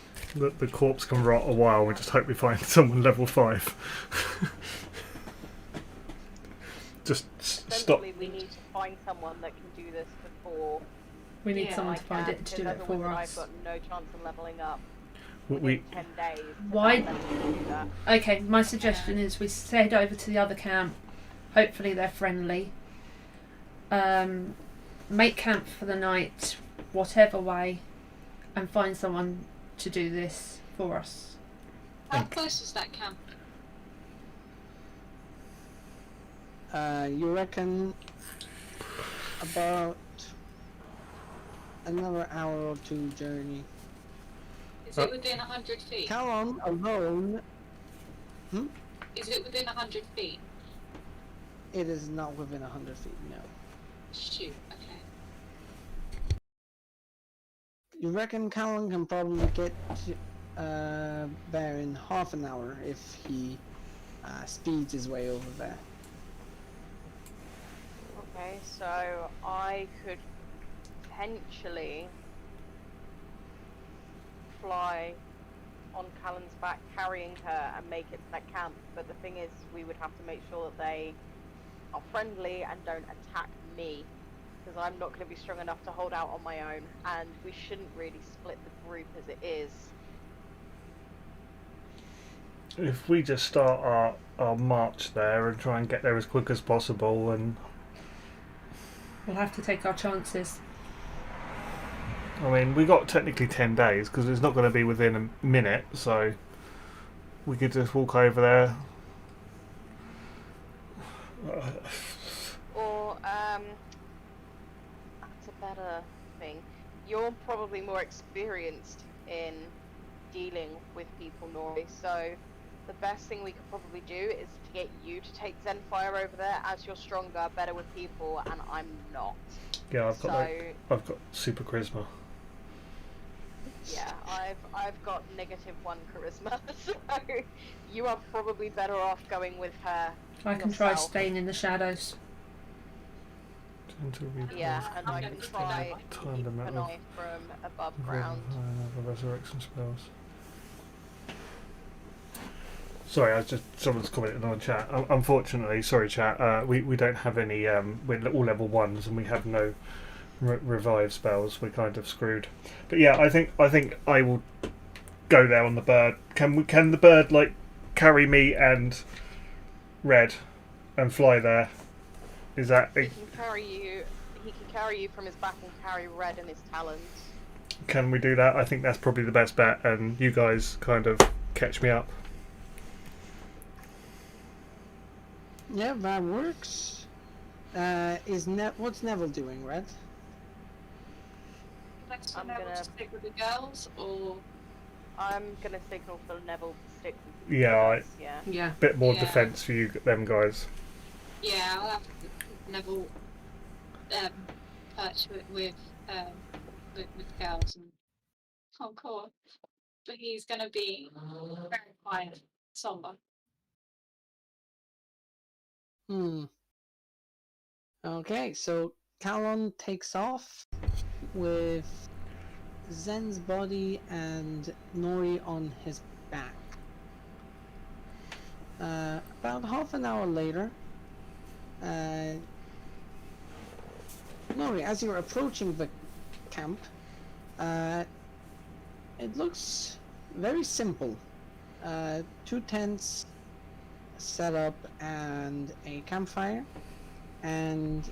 The corpse can rot a while. We just hope we find someone level 5. just stop. Essentially, we need to find someone that can do this before We need Yeah, someone I to find can, it to do because it as a for wizard, us. I've got no chance of leveling up We within 10 days. So Why- that lets me do that. Okay, my suggestion is we head over to the other camp. Hopefully they're friendly. Make camp for the night, whatever way, and find someone to do this for us. How close is that camp? You reckon about another hour or two journey. Is it within 100 feet? Calon alone, Is it within 100 feet? it is not within 100 feet, no. Shoot, okay. You reckon Calon can probably get there in half an hour if he speeds his way over there. Okay, so I could potentially fly on Callan's back, carrying her, and make it to that camp. But the thing is, we would have to make sure that they are friendly and don't attack me, because I'm not going to be strong enough to hold out on my own, and we shouldn't really split the group as it is. If we just start our march there and try and get there as quick as possible, and We'll have to take our chances. I mean, we got technically 10 days because it's not going to be within a minute, so we could just walk over there. Or, that's a better thing. You're probably more experienced in dealing with people, Nori, so the best thing we could probably do is to get you to take Zenfire over there, as you're stronger, better with people, and I'm not. Yeah, I've got So, I've got super charisma. yeah, I've got -1 charisma, so you are probably better off going with her. I can try yourself. staying in the shadows. Gentle repulse, Yeah, and I can creates try to time keep limit an of eye from above ground. other resurrection spells. Sorry, I was just someone's commented on chat. Unfortunately, sorry chat. We don't have any. We're all level 1s and we have no revive spells. We're kind of screwed. But yeah, I think I will go there on the bird. Can the bird like carry me and Red and fly there? Is that He can carry you from his back and carry Red in his talons. can we do that? I think that's probably the best bet, and you guys kind of catch me up. Yeah, that works. What's Neville doing, Red? Next I'm one, gonna- to stick with the girls, or I'm gonna signal for Neville to stick with Yeah, yeah. Yeah. bit more Yeah. defense for you, them guys. yeah, I'll have Neville perch with girls and oh cool. But he's gonna be very quiet, somber. Okay, so Calon takes off with Zen's body and Nori on his back. About half an hour later, Nori, as you're approaching the camp, it looks very simple. 2 tents set up and a campfire, and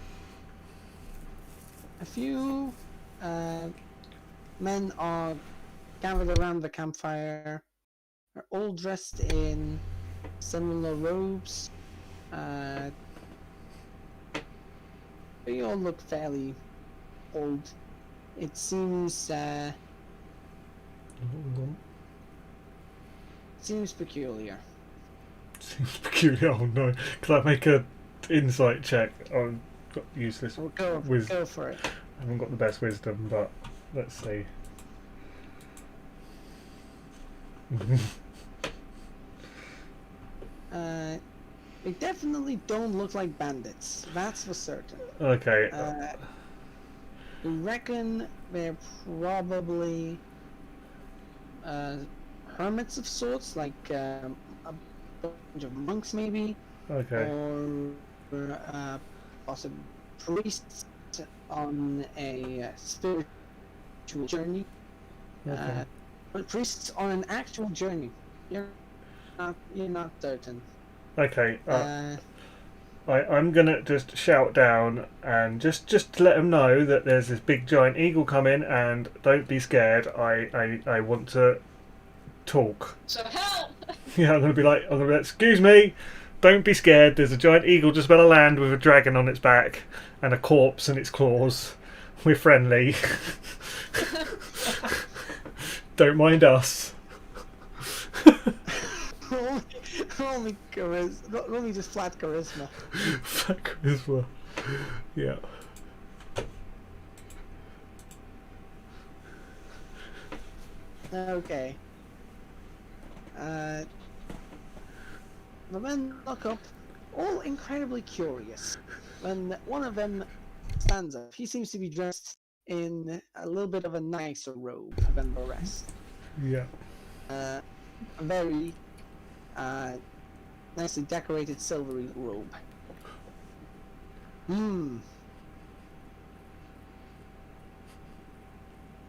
a few men are gathered around the campfire, are all dressed in similar robes. They all look fairly old. It seems peculiar. Seems peculiar. Oh no! Can I make a insight check? Oh, got useless. We'll go for it. I haven't got the best wisdom, but let's see. They definitely don't look like bandits. That's for certain. Okay. We reckon they're probably hermits of sorts, like a bunch of monks maybe, Okay. or possible priests on a spiritual journey. Okay. But priests on an actual journey. You're not certain. Okay. Uh, I'm gonna just shout down and just to let them know that there's this big giant eagle coming, and don't be scared. I want to talk. So help! Yeah, I'm gonna be like, excuse me, don't be scared. There's a giant eagle just about to land with a dragon on its back and a corpse in its claws. We're friendly. Don't mind us. roll me charisma. Roll me just flat charisma. Flat charisma. Yeah. Okay. The men look up, all incredibly curious, when one of them stands up. He seems to be dressed in a little bit of a nicer robe than the rest. Yeah. A very nicely decorated silvery robe.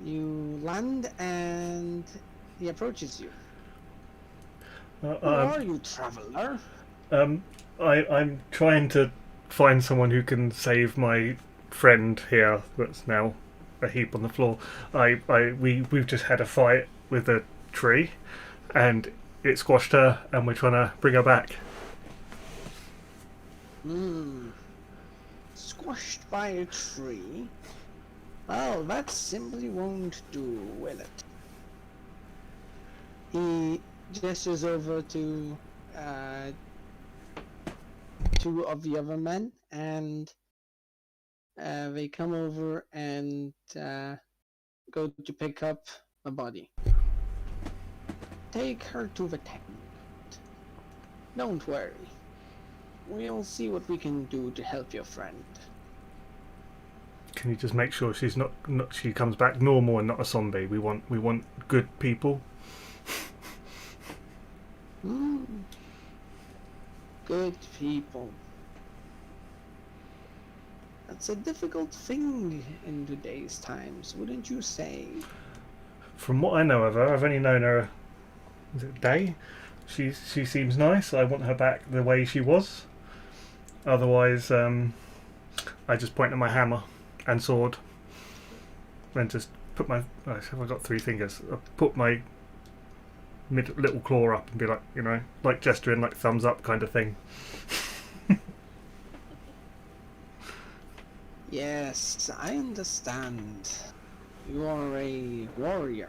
You land and he approaches you. Who are you, traveler? I'm trying to find someone who can save my friend here that's now a heap on the floor. We've just had a fight with a tree and it squashed her and we're trying to bring her back. Squashed by a tree? Well, that simply won't do, will it? He gestures over to two of the other men, and they come over and go to pick up the body. Take her to the tent. Don't worry. We'll see what we can do to help your friend. Can you just make sure she's not she comes back normal and not a zombie? We want good people. Good people. That's a difficult thing in today's times, wouldn't you say? From what I know of her, I've only known her a day. She seems nice. I want her back the way she was. Otherwise, I just point at my hammer and sword and just put my... I've got 3 fingers. I put my little claw up and be like, like gesturing, like thumbs up kind of thing. Yes, I understand. You are a warrior.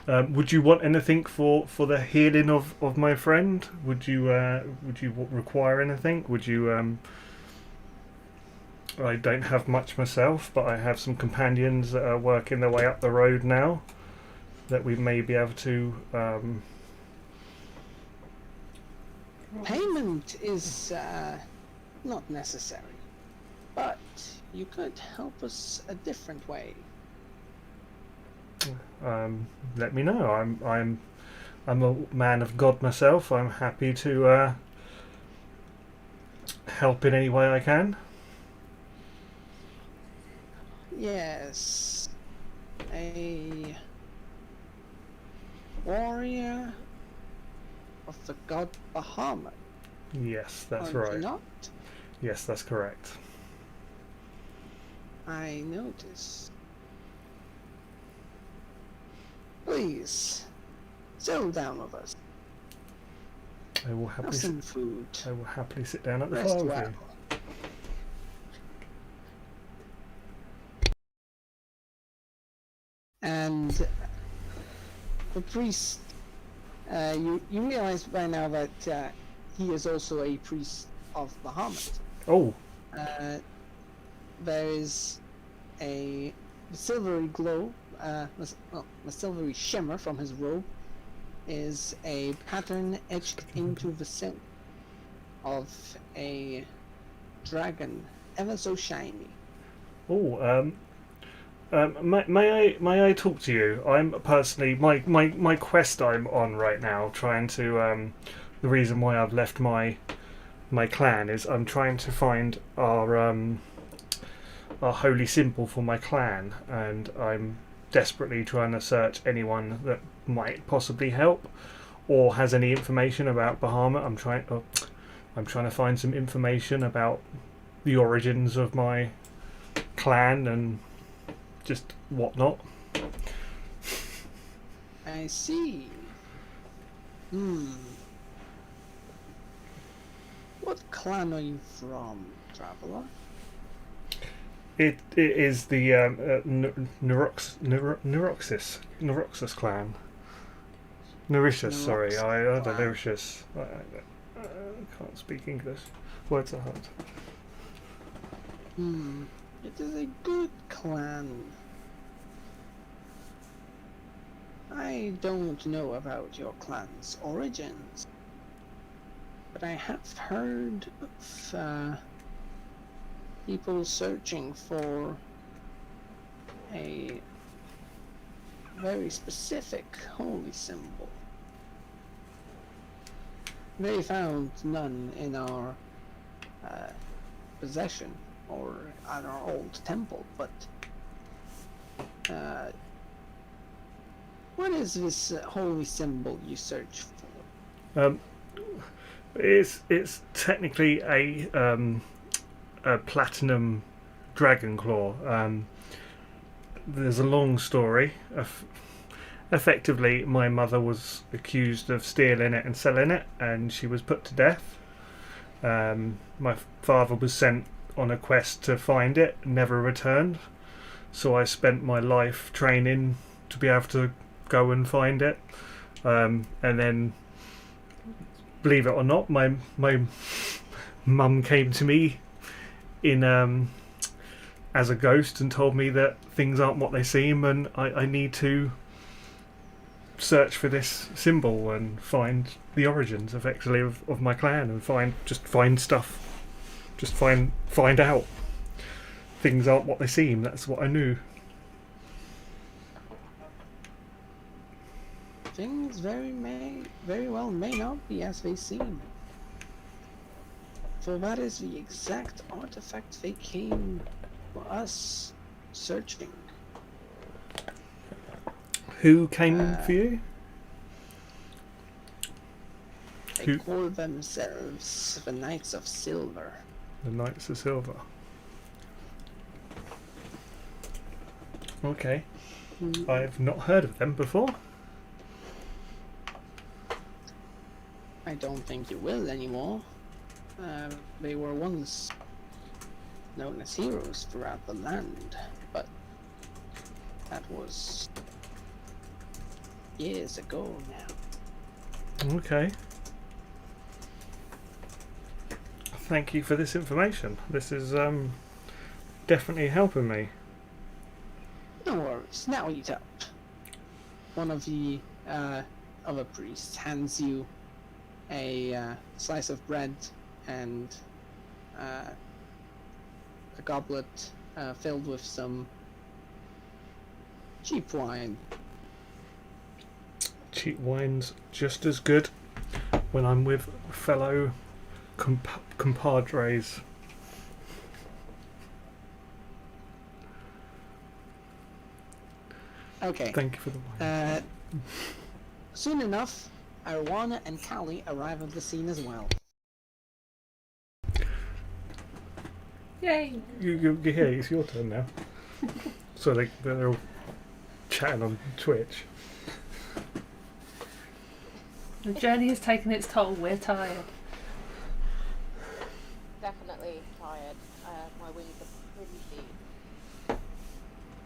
Would you want anything for the healing of my friend? Would you require anything? Would you? I don't have much myself, but I have some companions that are working their way up the road now that we may be able to. Payment is not necessary, but you could help us a different way. Let me know. I'm a man of God myself. I'm happy to help in any way I can. Yes, a warrior of the god Bahamut. Yes, that's Are right. you not? Yes, that's correct. I notice. Please, settle down with us. I will Have happily. some food. I will happily sit down at the Rest fire with well. you. And the priest, you realize by now that he is also a priest of Bahamut. Oh, There is a silvery glow, a silvery shimmer from his robe is a pattern etched into the center of a dragon, ever so shiny. oh. May I talk to you? I'm personally my quest I'm on right now, trying to the reason why I've left my clan is I'm trying to find our holy symbol for my clan, and I'm desperately trying to search anyone that might possibly help or has any information about Bahamut. I'm trying to find some information about the origins of my clan and just whatnot. I see. What clan are you from, traveler? It is the Neuroxis clan. Neuritius, sorry. Neuroxis The clan. Neuritius. I can't speak English. Words are hard. It is a good clan. I don't know about your clan's origins, but I have heard of people searching for a very specific holy symbol. They found none in our possession or at our old temple, but what is this holy symbol you search for? It's technically a platinum dragon claw. There's a long story. Effectively, my mother was accused of stealing it and selling it, and she was put to death. My father was sent on a quest to find it, never returned. So I spent my life training to be able to go and find it. And then, believe it or not, my mum came to me in as a ghost and told me that things aren't what they seem, and I need to search for this symbol and find the origins effectively of my clan and find stuff, just find out things aren't what they seem. That's what I knew. Things very well may not be as they seem. For that is the exact artifact they came for us searching. Who came for you? They call themselves the Knights of Silver. The Knights of Silver. Okay. I've not heard of them before. I don't think you will anymore. They were once known as heroes throughout the land, but that was years ago now. Okay. Thank you for this information. This is definitely helping me. No worries, now eat up. One of the other priests hands you a slice of bread and a goblet filled with some cheap wine. Cheap wine's just as good when I'm with fellow compadres. Okay. Thank you for the wine. Soon enough, Arwana and Kali arrive at the scene as well. Yay! You here, it's your turn now. So they're all chatting on Twitch. The journey has taken its toll. We're tired. Definitely tired. My wings are pretty deep.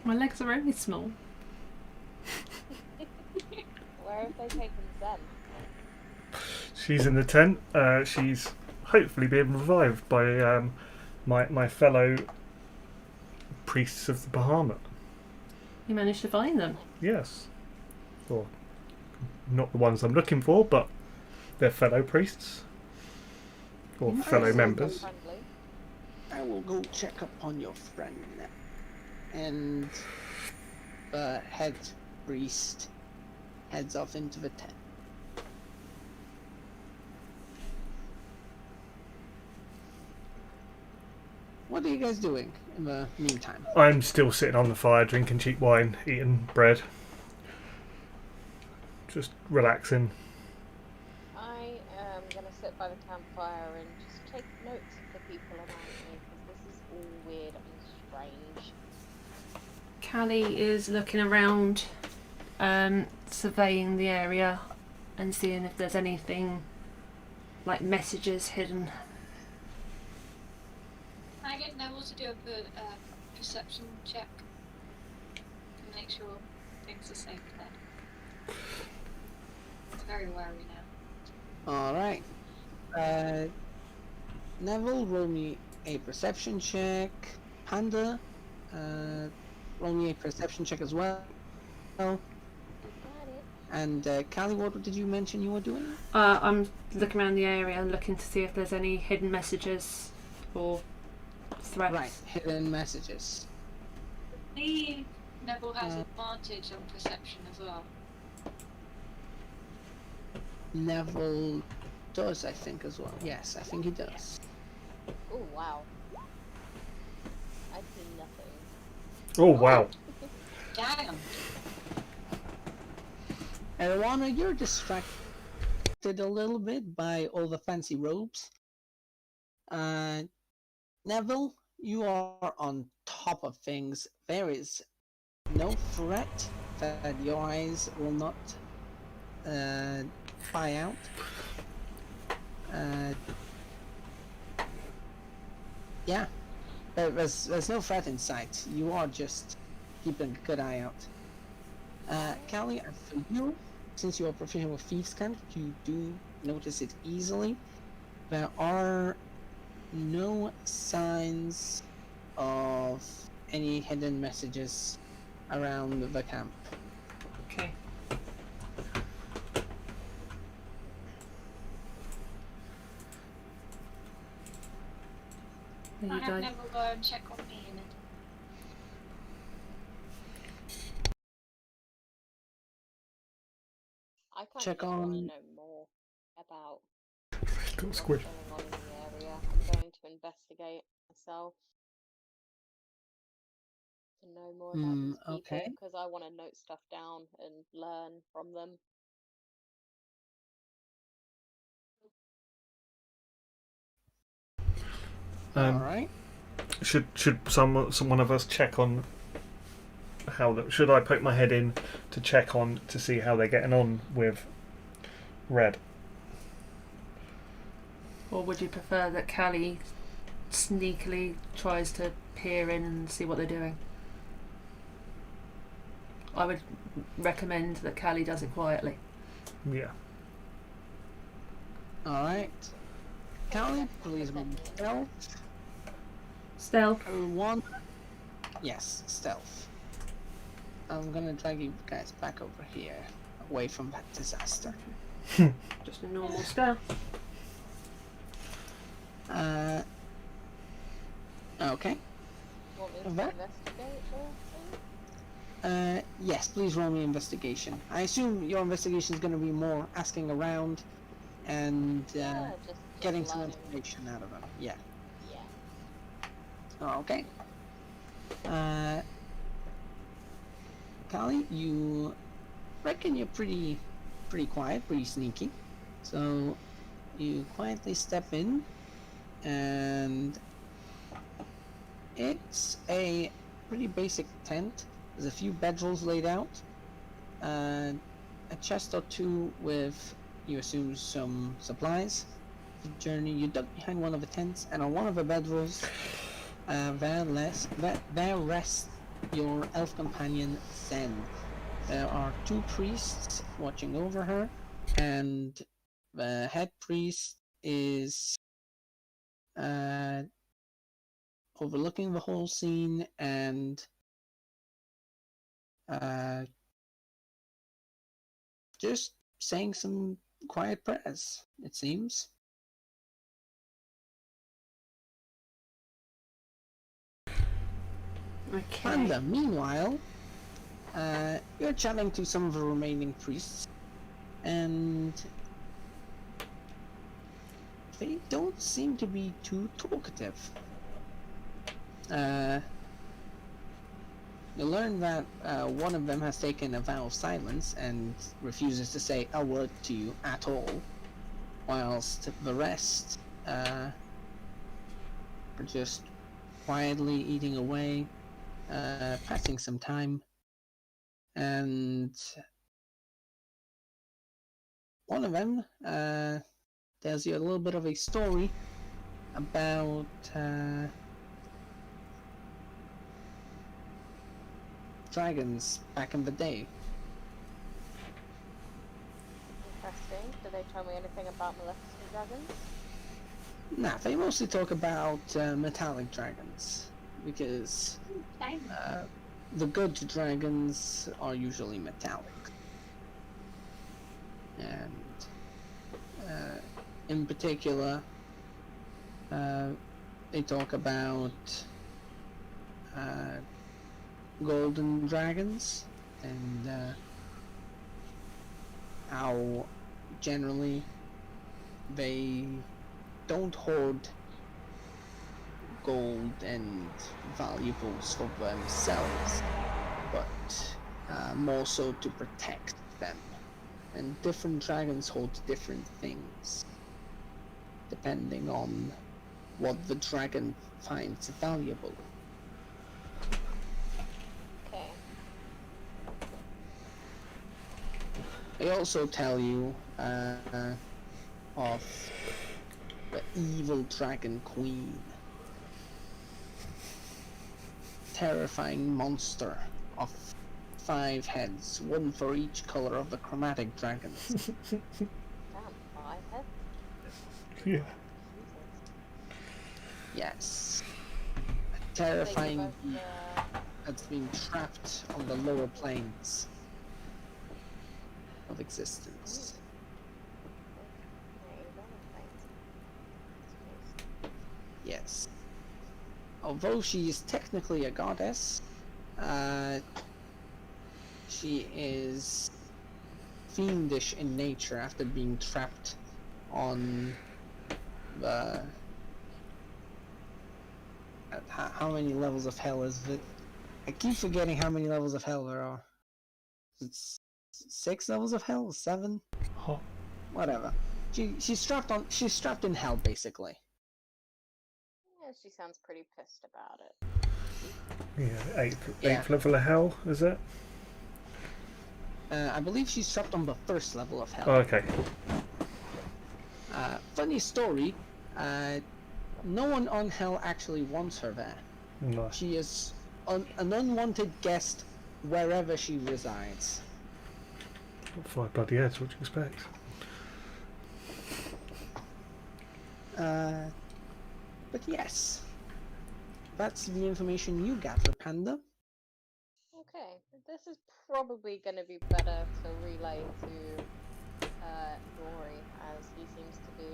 My legs are only small. Where have they taken Zen? She's in the tent. She's hopefully being revived by my fellow priests of the Bahamut. You managed to find them. Yes. Or not the ones I'm looking for, but they're fellow priests. Or fellow members. Friendly. I will go check up on your friend and the head priest heads off into the tent. What are you guys doing in the meantime? I'm still sitting on the fire, drinking cheap wine, eating bread. Just relaxing. I am going to sit by the campfire and just take notes of the people around me, because this is all weird and strange. Callie is looking around, surveying the area and seeing if there's anything like messages hidden. Can I get Neville to do a perception check to make sure things are safe there? It's very wary now. Alright. Neville, roll me a perception check. Panda, roll me a perception check as well. Got it. And Callie, what did you mention you were doing? I'm looking around the area, looking to see if there's any hidden messages or threats. Right, hidden messages. Neville has advantage on perception as well. Neville does, I think, as well. Yes, I think he does. Oh, wow. I see nothing. Oh, wow. Damn. Erwana, you're distracted a little bit by all the fancy robes. Neville, you are on top of things. There is no threat that your eyes will not spy out. Yeah, there's no threat in sight. You are just keeping a good eye out. Callie, for you, since you are proficient with Thieves' Cant, you do notice it easily. There are no signs of any hidden messages around the camp. Okay. There I you have go. Neville go and check on me in it. I kind of Check just want to on- know more about Got what's squish. going on in the area. I'm going to investigate myself to know more about these people, okay. because I want to note stuff down and learn from them. Alright. Should someone of us check on how should I poke my head in to check on to see how they're getting on with Red? Or would you prefer that Callie sneakily tries to peer in and see what they're doing? I would recommend that Callie does it quietly. Yeah. Alright. Callie, please roll stealth. Stealth. One. Yes, stealth. I'm gonna drag you guys back over here, away from that disaster. Just a normal stealth. Okay. Want me to That- investigate or anything? Yes, please roll me investigation. I assume your investigation is gonna be more asking around and Yeah, just getting some learning. information out of them. Yeah. Yeah. Okay. Callie, you reckon you're pretty quiet, pretty sneaky. So you quietly step in, and it's a pretty basic tent. There's a few bedrolls laid out, a chest or two with, you assume, some supplies. The journey, you duck behind one of the tents, and on one of the bedrolls, there rests your elf companion Zen. There are two priests watching over her, and the head priest is overlooking the whole scene and just saying some quiet prayers, it seems. Okay. Panda, meanwhile, you're chatting to some of the remaining priests, and they don't seem to be too talkative. You learn that one of them has taken a vow of silence and refuses to say a word to you at all, whilst the rest are just quietly eating away, passing some time. And one of them tells you a little bit of a story about dragons back in the day. Interesting. Do they tell me anything about Maleficent dragons? Nah, they mostly talk about metallic dragons, because the good dragons are usually metallic. And in particular, they talk about golden dragons, and how generally they don't hoard gold and valuables for themselves, but more so to protect them. And different dragons hold different things, depending on what the dragon finds valuable. Okay. They also tell you of the evil dragon queen. Terrifying monster of 5 heads, one for each color of the chromatic dragons. Damn, 5 heads? Yeah. Jesus. Yes. A terrifying Think beast about, that's been trapped on the lower planes of existence. Yes. Although she is technically a goddess, she is fiendish in nature after being trapped on the... how many levels of hell is it? I keep forgetting how many levels of hell there are. It's 6 levels of hell? 7? Oh. Whatever. She's strapped in hell, basically. yeah, she sounds pretty pissed about it. Yeah, Yeah. eighth level of hell, is it? I believe she's trapped on the 1st level of hell. Oh, okay. Funny story, no one on hell actually wants her there. No. She is an unwanted guest wherever she resides. 5 bloody heads, what do you expect? But yes, that's the information you gather, Panda. Okay, this is probably going to be better to relay to Rory, as he seems to be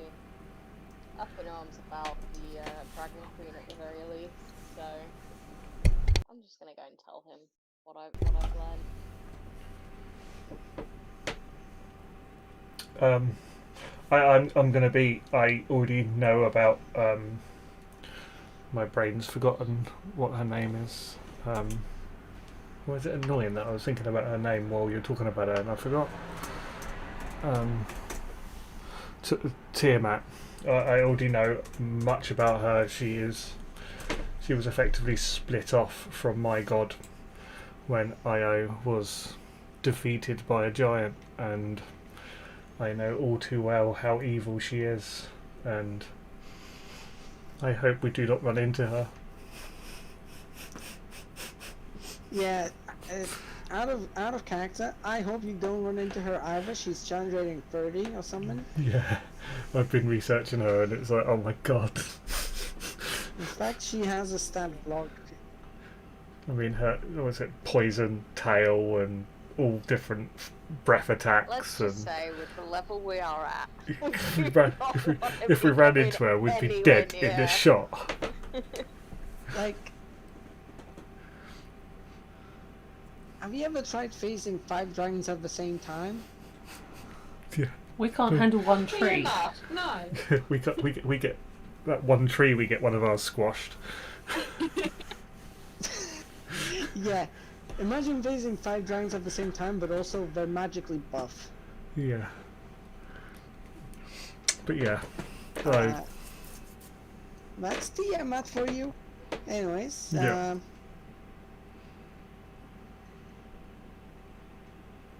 up in arms about the Dragon Queen at the very least. So I'm just going to go and tell him what I've learned. I'm gonna be. I already know about. My brain's forgotten what her name is. Why is it annoying that I was thinking about her name while you were talking about her and I forgot? Tiamat. I already know much about her. She was effectively split off from my god when Io was defeated by a giant, and I know all too well how evil she is, and I hope we do not run into her. Yeah, out of character, I hope you don't run into her either. She's challenge rating 30 or something. Yeah, I've been researching her and it's like, oh my god. In fact, she has a stat block. I mean, her, what was it, poison, tail, and all different breath attacks. Let's and just say, with the level we are at, if we ran into her, we'd be dead in a shot. Like, Have you ever tried facing 5 dragons at the same time? Yeah. We can't handle one Tree tree. enough? No. we get that one tree. We get one of ours squashed. Yeah. Imagine facing 5 dragons at the same time, but also they're magically buff. Yeah. But yeah. So That's Tiamat for you. Anyways, Yeah.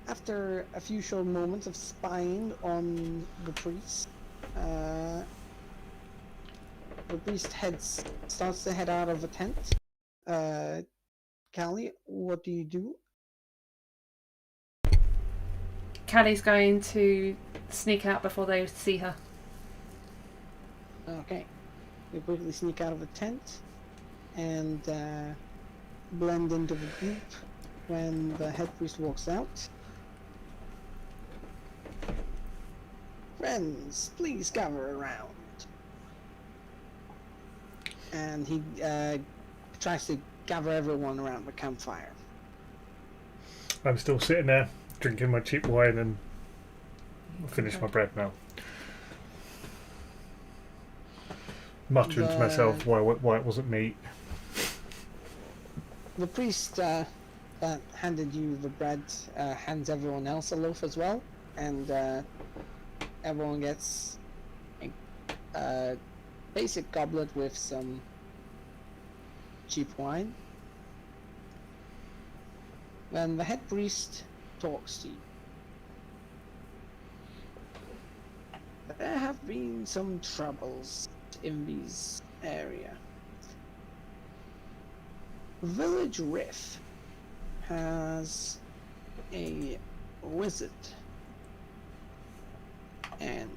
After a few short moments of spying on the priest, the priest starts to head out of the tent. Callie, what do you do? Callie's going to sneak out before they see her. Okay. You quickly sneak out of the tent and blend into the group when the head priest walks out. Friends, please gather around. And he tries to gather everyone around the campfire. I'm still sitting there drinking my cheap wine and finish my bread now. Muttering to myself why it wasn't meat. The priest that handed you the bread hands everyone else a loaf as well, and everyone gets a basic goblet with some cheap wine. Then the head priest talks to you. There have been some troubles in this area. Village Riff has a wizard, and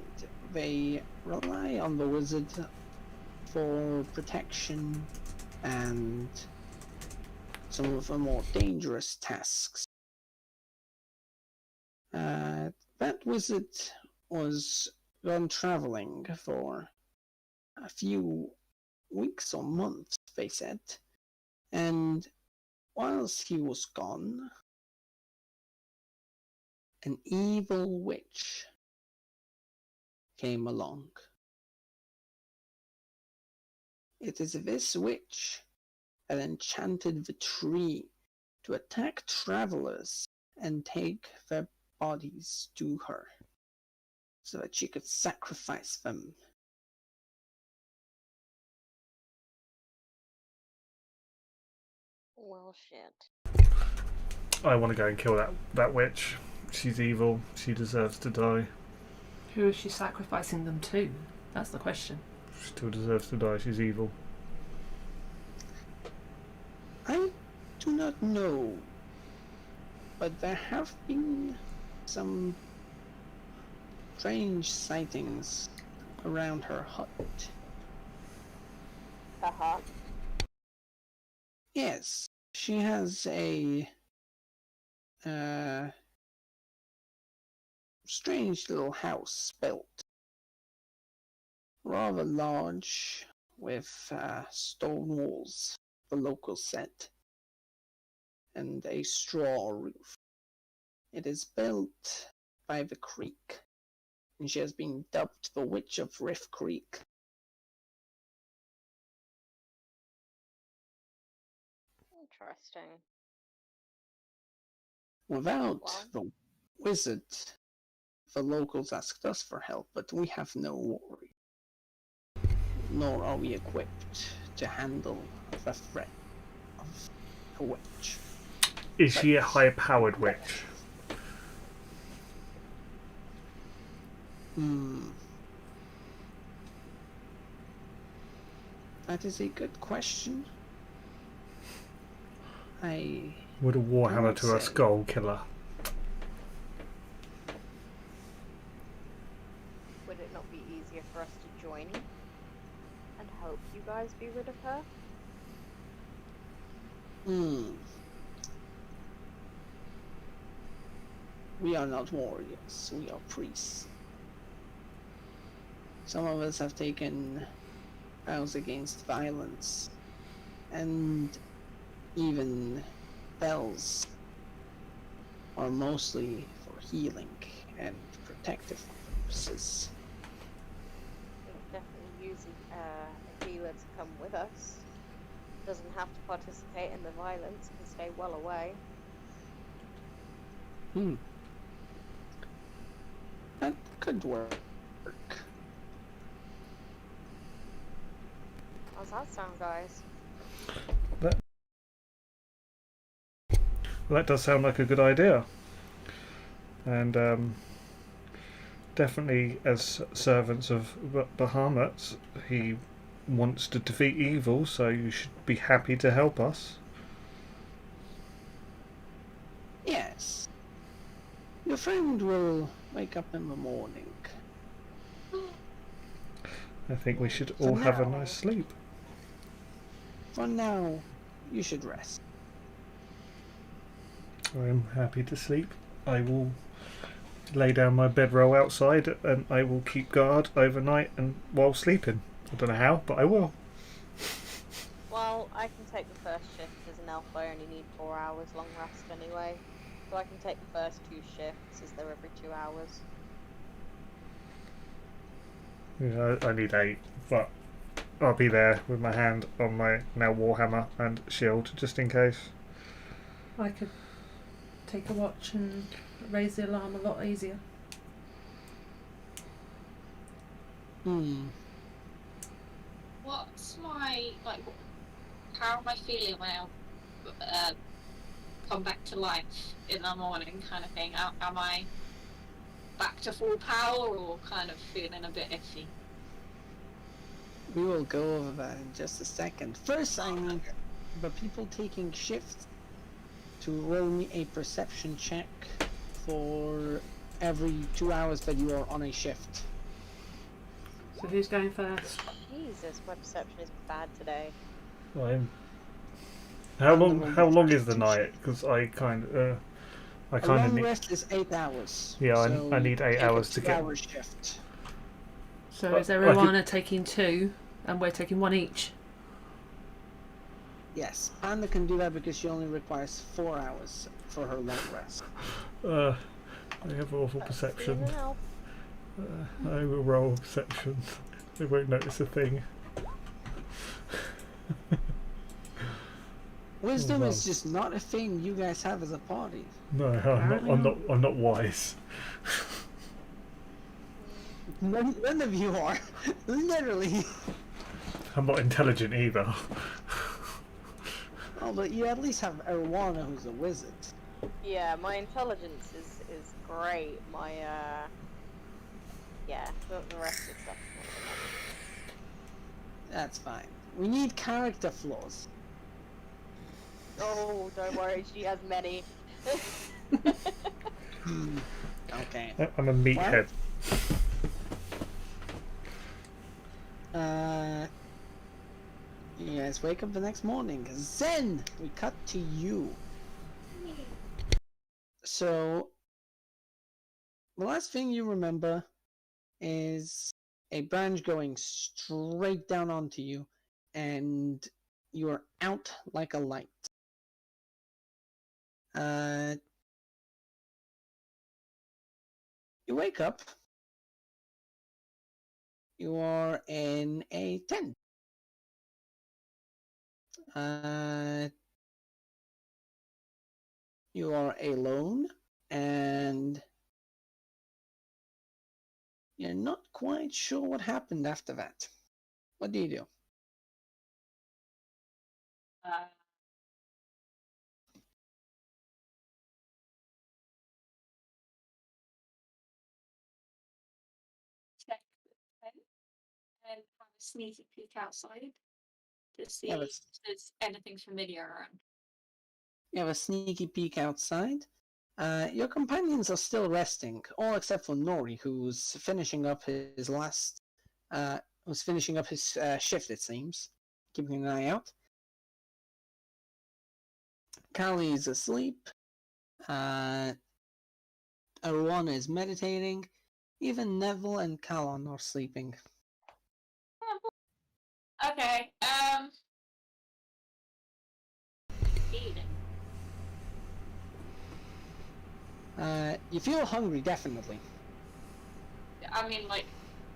they rely on the wizard for protection and some of the more dangerous tasks. That wizard was gone traveling for a few weeks or months, they said, and whilst he was gone, an evil witch came along. It is this witch that enchanted the tree to attack travelers and take their bodies to her, so that she could sacrifice them. Well, shit. I want to go and kill that witch. She's evil. She deserves to die. Who is she sacrificing them to? That's the question. She still deserves to die. She's evil. I do not know, but there have been some strange sightings around her hut. Haha. Yes, she has a strange little house built, rather large, with stone walls, the local set, and a straw roof. It is built by the creek, and she has been dubbed the Witch of Riff Creek. Interesting. Without Well. the wizard, the locals asked us for help, but we have no worry. Nor are we equipped to handle the threat of a witch. Is she a high-powered witch? That is a good question. Would a warhammer I'd to her say- skull kill her? Would it not be easier for us to join you and help you guys be rid of her? We are not warriors, we are priests. Some of us have taken vows against violence, and even bells are mostly for healing and protective purposes. We could definitely use a healer to come with us. Doesn't have to participate in the violence, can stay well away. That could work. How's that sound, guys? Well, that does sound like a good idea. And definitely, as servants of Bahamut, he wants to defeat evil, so you should be happy to help us. Yes. Your friend will wake up in the morning. I think we should For all have a now. nice sleep. For now, you should rest. I'm happy to sleep. I will lay down my bedroll outside and I will keep guard overnight and while sleeping. I don't know how, but I will. Well, I can take the first shift as an elf. I only need 4 hours long rest anyway. So I can take the first 2 shifts as they're every 2 hours. Yeah, I need 8, but I'll be there with my hand on my now warhammer and shield just in case. I could take a watch and raise the alarm a lot easier. What's my, like, how am I feeling when I come back to life in the morning kind of thing? Am I back to full power or kind of feeling a bit iffy? We will go over that in just a second. First, I need the people taking shifts to roll me a perception check for every 2 hours that you are on a shift. So who's going first? Jesus, my perception is bad today. How long is the night? Because I kind A of long need. rest is 8 hours. Yeah, so I need 8 take hours a to get. 2-hour shift. So But is I everyone could- taking 2 and we're taking 1 each? Yes, Anna can do that because she only requires 4 hours for her long rest. I have awful perception. Being an elf. I will roll perception. They won't notice a thing. Wisdom Oh, is just not a thing you guys have as a party. No, Apparently not. I'm not wise. None of you are. Literally. I'm not intelligent either. Oh, but you at least have Erwana, who's a wizard. Yeah, my intelligence is great. My yeah, the rest of the stuff. That's fine. We need character flaws. Oh, don't worry, she has many. Okay. I'm a meathead. You guys wake up the next morning. Then we cut to you. So, the last thing you remember is a branch going straight down onto you, and you are out like a light. You wake up. You are in a tent. You are alone, and you're not quite sure what happened after that. What do you do? Check the tent and have a sneaky peek outside to see Yeah, if there's anything familiar around. You have a sneaky peek outside. Your companions are still resting, all except for Nori, who's finishing up his last, shift. It seems, keeping an eye out. Kali is asleep. Arwana is meditating. Even Neville and Kalon are sleeping. Okay, feeling. You feel hungry, definitely. I mean, like,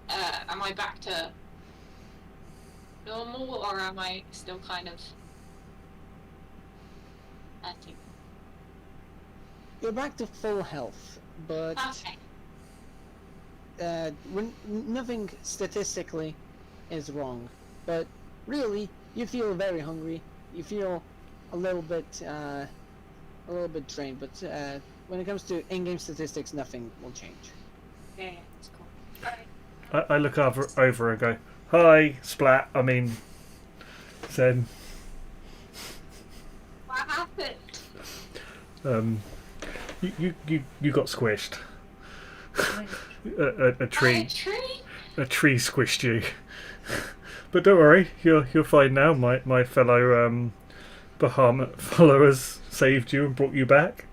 am I back to normal, or am I still kind of hurting? You're back to full health, but Okay. nothing statistically is wrong. But really, you feel very hungry. You feel a little bit drained. But when it comes to in-game statistics, nothing will change. Yeah, that's cool. Alright. I look over and go, "Hi, Splat." I mean, Zen. What happened? You got squished. A tree. A tree squished you. But don't worry, you're fine now. My fellow Bahamut followers saved you and brought you back.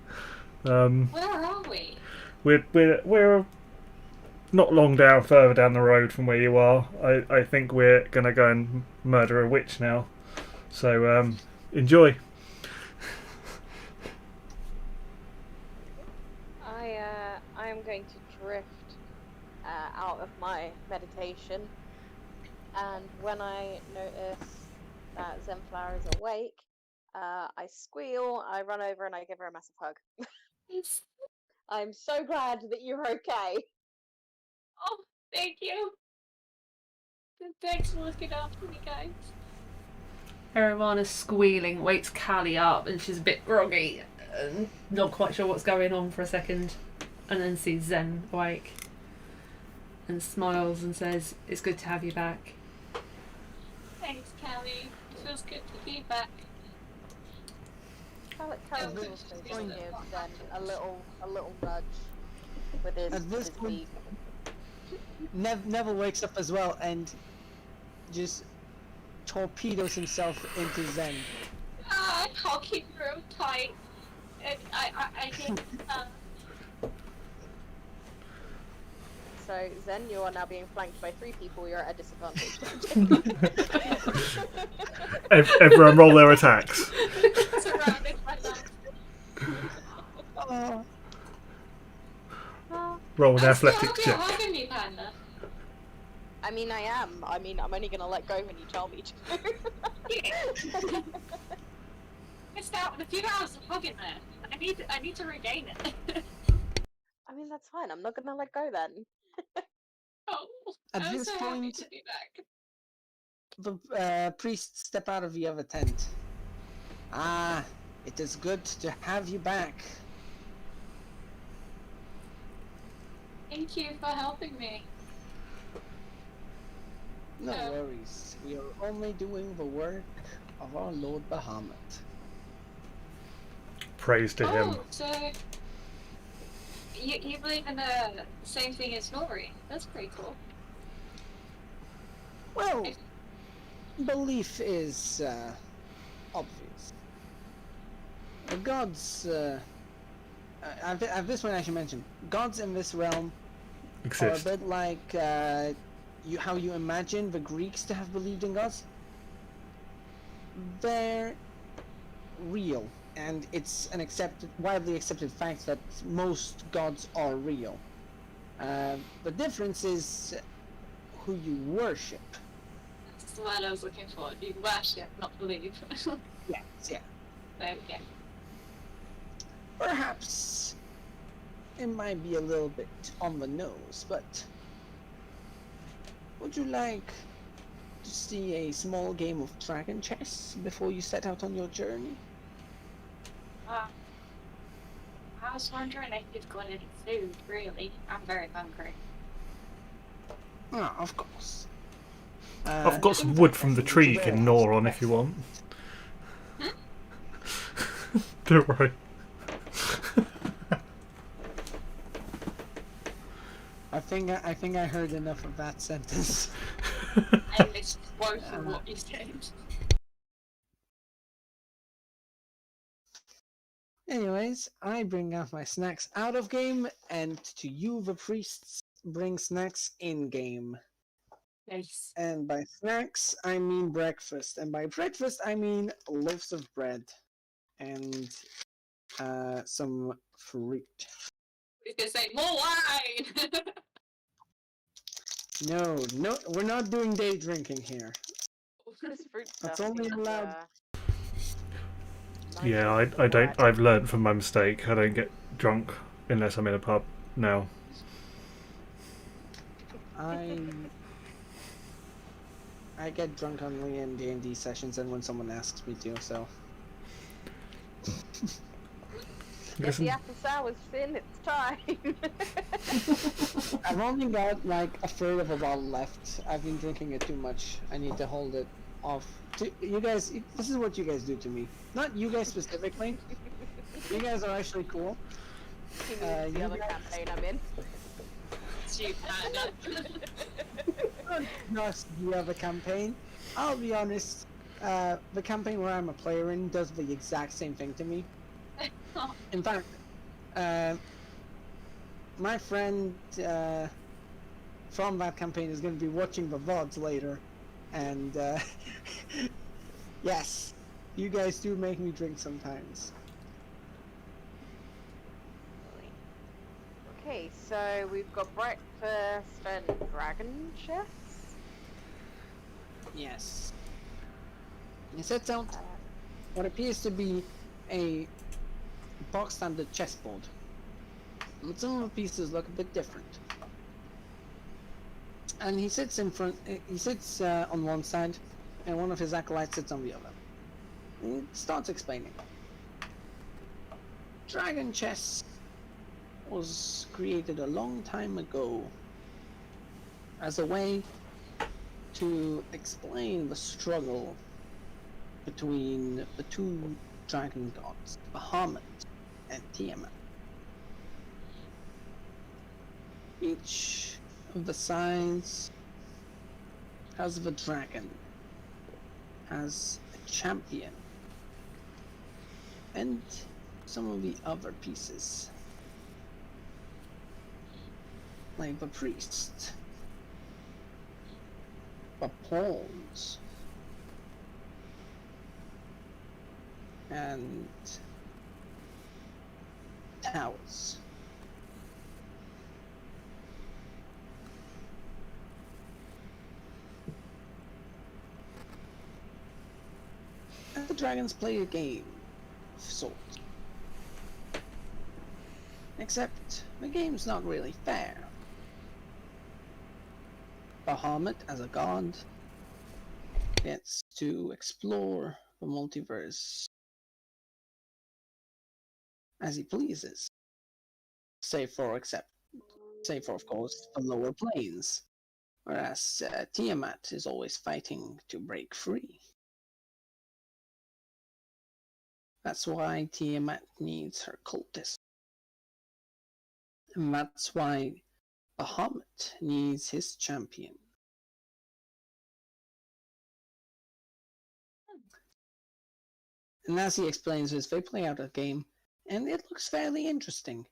Where are we? We're not long further down the road from where you are. I think we're gonna go and murder a witch now. So enjoy. I am going to drift out of my meditation, and when I notice that Zenflower is awake, I squeal, I run over, and I give her a massive hug. I'm so glad that you're okay. Oh, thank you. Thanks for looking after me, guys. Arowana squealing, wakes Callie up, and she's a bit groggy, and not quite sure what's going on for a second, and then sees Zen awake, and smiles and says, "It's good to have you back." Thanks, Callie. It feels good to be back. Callie good. also gives Zen a little nudge with his beak. Neville wakes up as well and just torpedoes himself into Zen. I'll keep the room tight. And I think. So Zen, you are now being flanked by 3 people. You're at a disadvantage. Everyone roll their attacks. Surrounded by that. Roll an athletics You're check. hugging me, Panda. I mean, I am. I mean, I'm only gonna let go when you tell me to. Yeah. Missed out on a few hours of hugging there. I need to regain it. I mean, that's fine. I'm not gonna let go then. Oh, At I'm this so happy point, to be back. the priests step out of the other tent. Ah, it is good to have you back. Thank you for helping me. No worries. We are only doing the work of our Lord Bahamut. Praise to him. Oh, so you believe in the same thing as Nori? That's pretty cool. Well, belief is obvious. The gods. At this point, I should mention gods in this realm Exist. are a bit like how you imagine the Greeks to have believed in gods. They're real, and it's an widely accepted fact that most gods are real. The difference is who you worship. That's the word I was looking for. You worship, not believe. Yes, yeah. There we go. Perhaps it might be a little bit on the nose, but would you like to see a small game of dragon chess before you set out on your journey? I was wondering if you've got any food, really. I'm very hungry. Ah, of course. I've got some wood from the tree you can gnaw on if you want. Don't worry. I think I heard enough of that sentence. I missed both of what you said. Anyways, I bring out my snacks out of game, and to you, the priests, bring snacks in game. Nice. And by snacks, I mean breakfast. And by breakfast, I mean loaves of bread and some fruit. He's gonna say more wine. No, we're not doing day drinking here. This fruit That's stuff only seems, allowed- nice Yeah, and I don't. wet. I've learned from my mistake. I don't get drunk unless I'm in a pub now. I get drunk only in D&D sessions and when someone asks me to, so... Get the apple sours in, it's time! I've only got like a third of a bottle left. I've been drinking it too much. I need to hold it off. You guys, this is what you guys do to me. Not you guys specifically. You guys are actually cool. He means the other campaign I'm in. Stupid. Not just the other campaign. I'll be honest. The campaign where I'm a player in does the exact same thing to me. In fact, my friend from that campaign is going to be watching the VODs later, and yes, you guys do make me drink sometimes. Okay, so we've got breakfast and dragon chess. Yes. He sets out what appears to be a box standard chessboard. But some of the pieces look a bit different. And he sits in front, he sits on one side, and one of his acolytes sits on the other. And he starts explaining. Dragon chess was created a long time ago as a way to explain the struggle between the two dragon gods, Bahamut and Tiamat. Each of the sides has the dragon, has a champion, and some of the other pieces, like the priest, the pawns, and towers. And the dragons play a game of sorts. Except the game's not really fair. Bahamut, as a god, gets to explore the multiverse as he pleases. Save for, of course, the lower planes. Whereas Tiamat is always fighting to break free. That's why Tiamat needs her cultists. And that's why Bahamut needs his champion. And as he explains this, they play out a game, and it looks fairly interesting.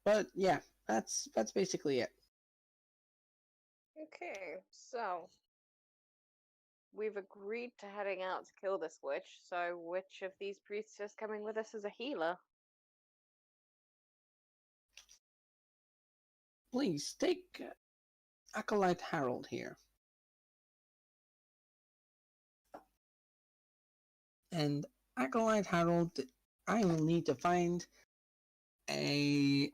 But yeah, that's basically it. Okay, so we've agreed to heading out to kill this witch, so which of these priests is coming with us as a healer? Please take Acolyte Harold here. And Acolyte Harold, I will need to find a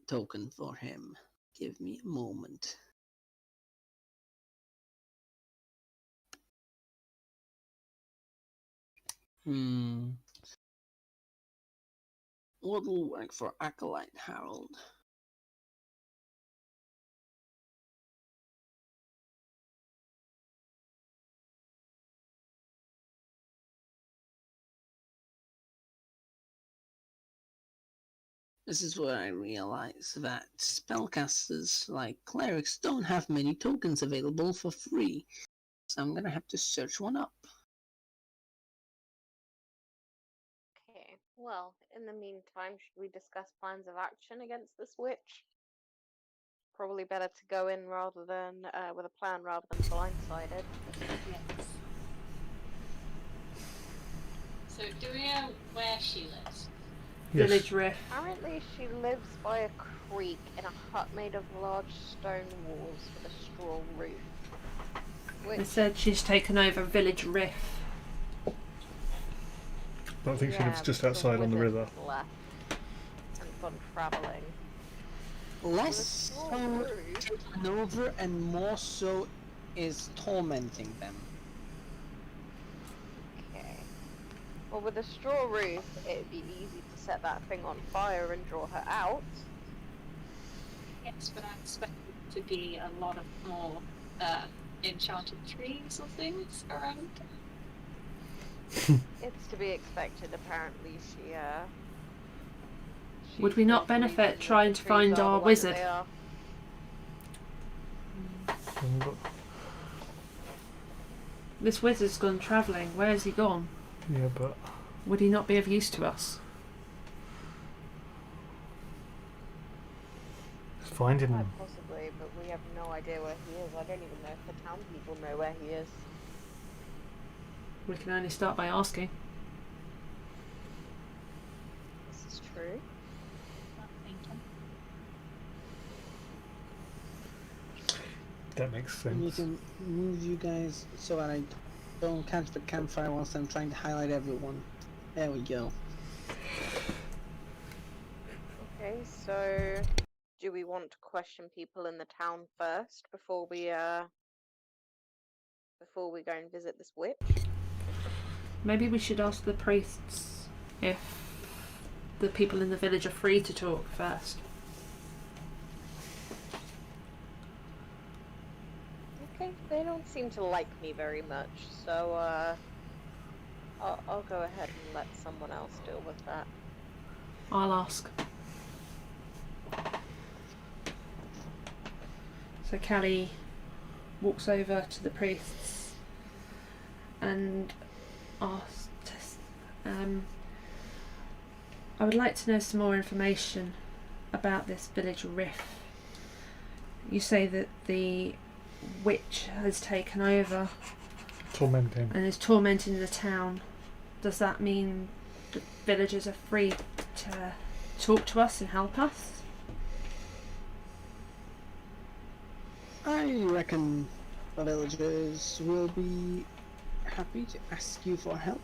token for him. Give me a moment. What will work for Acolyte Harold? This is where I realize that spellcasters like clerics don't have many tokens available for free, so I'm gonna have to search one up. Okay, well, in the meantime, should we discuss plans of action against this witch? Probably better to go in rather than with a plan rather than blindsided. Yes. So do we know where she lives? Yes. Village Riff. Apparently, she lives by a creek in a hut made of large stone walls with a straw roof. They Which, said she's taken over Village Riff. But I think she lives just because outside on the wizard river. has left and gone travelling. Less straw so roof. taken over and more so is tormenting them. Okay. Well, with a straw roof, it'd be easy to set that thing on fire and draw her out. Yes, but I expect there to be a lot of more enchanted trees or things around. It's to be expected. Apparently, she. Would she's we not going to benefit revisit trying the to trees find are the our ones wizard? they are. This wizard's gone travelling. Where has he gone? Yeah, but Would he not be of use to us? finding Quite him. possibly, but we have no idea where he is. I don't even know if the town people know where he is. We can only start by asking. This is true. Not thinking. That makes I need sense. to move you guys so that I don't catch the campfire whilst I'm trying to highlight everyone. There we go. Okay, so do we want to question people in the town first before we go and visit this witch? Maybe we should ask the priests if the people in the village are free to talk first. Okay, they don't seem to like me very much, so I'll go ahead and let someone else deal with that. I'll ask. So Callie walks over to the priests and asks, I would like to know some more information about this village riff. You say that the witch has taken over Tormenting. and is tormenting the town. Does that mean the villagers are free to talk to us and help us? I reckon the villagers will be happy to ask you for help.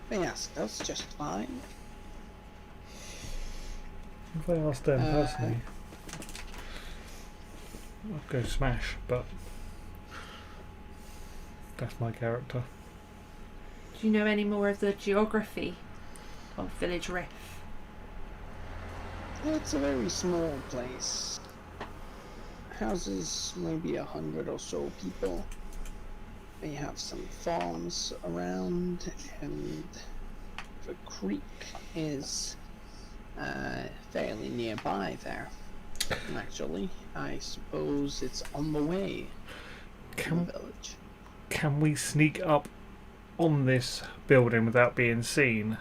They asked us just fine. If I asked them personally, I'd go smash, but that's my character. Do you know any more of the geography of Village Riff? It's a very small place. Houses, maybe 100 or so people. They have some farms around, and the creek is fairly nearby there. Actually, I suppose it's on the way to the village. Can we sneak up on this building without being seen?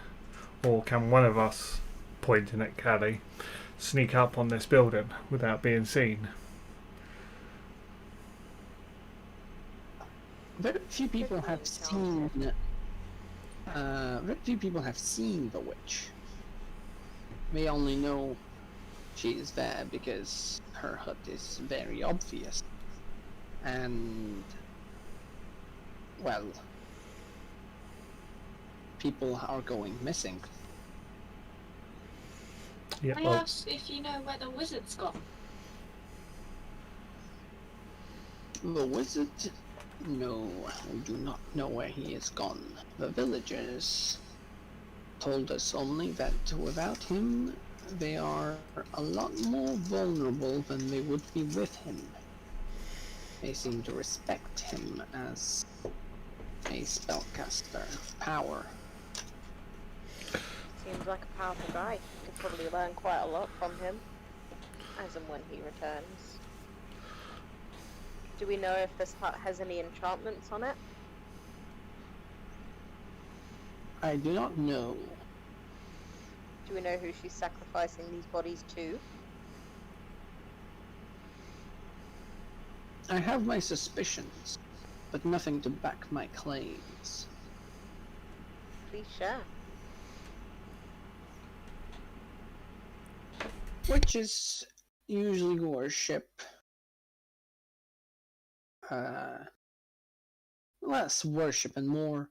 Or can one of us, pointing at Callie, sneak up on this building without being seen? Very few people have seen. Very few people have seen the witch. They only know she is there because her hut is very obvious. And well, people are going missing. Yeah, I asked if you know where the wizard's gone. The wizard? No, we do not know where he is gone. The villagers told us only that without him, they are a lot more vulnerable than they would be with him. They seem to respect him as a spellcaster power. Seems like a powerful guy. You could probably learn quite a lot from him, as and when he returns. Do we know if this hut has any enchantments on it? I do not know. Do we know who she's sacrificing these bodies to? I have my suspicions, but nothing to back my claims. Please share. Witches usually worship less worship and more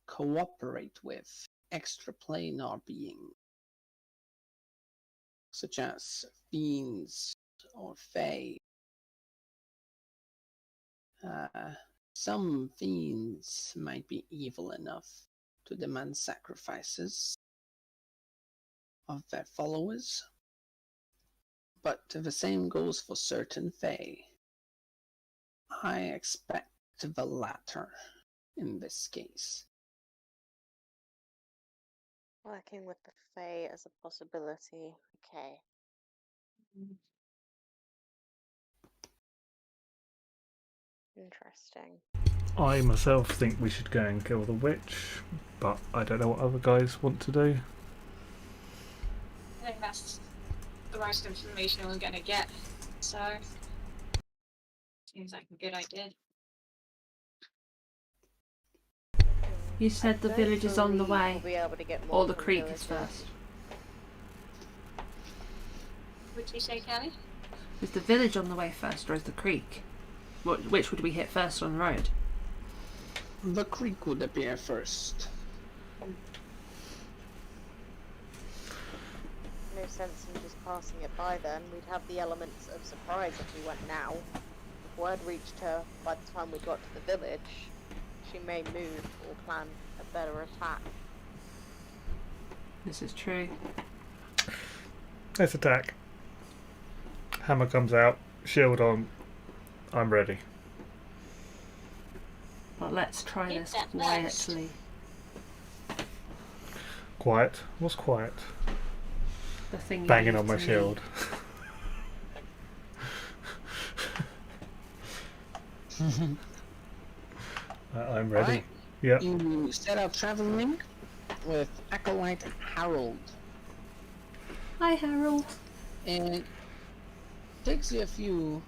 cooperate with extraplanar beings, such as fiends or fae. Some fiends might be evil enough to demand sacrifices of their followers, but the same goes for certain fae. I expect the latter in this case. Working with the Fae as a possibility. Okay. Interesting. I myself think we should go and kill the witch, but I don't know what other guys want to do. I think that's the most information we're going to get. So, seems like a good idea. You said the I village is on the believe way, we'll be able to get more or the from creek is villagers. first. Would you say, Kelly? Is the village on the way first, or is the creek? Which would we hit first on the road? The creek would appear first. No sense in just passing it by then. We'd have the elements of surprise if we went now. If word reached her by the time we got to the village, she may move or plan a better attack. This is true. Let's attack. Hammer comes out, shield on. I'm ready. But let's try Hit this that quietly. Quiet? What's quiet? The thing you Banging leave on my to me. shield. I'm ready. Right. Yep. You set out traveling with Acolyte Harold. Hi, Harold. And it takes you a few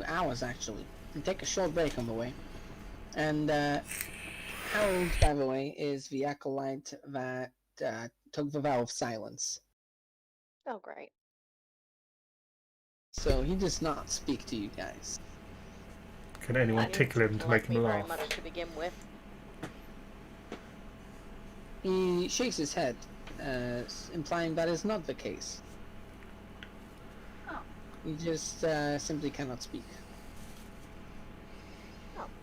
hours actually. You take a short break on the way. And Harold, by the way, is the acolyte that took the vow of silence. Oh, great. So he does not speak to you guys. Can anyone That tickle him didn't to like make me him very laugh? much to begin with. He shakes his head, implying that is not the case. Oh. He just simply cannot speak.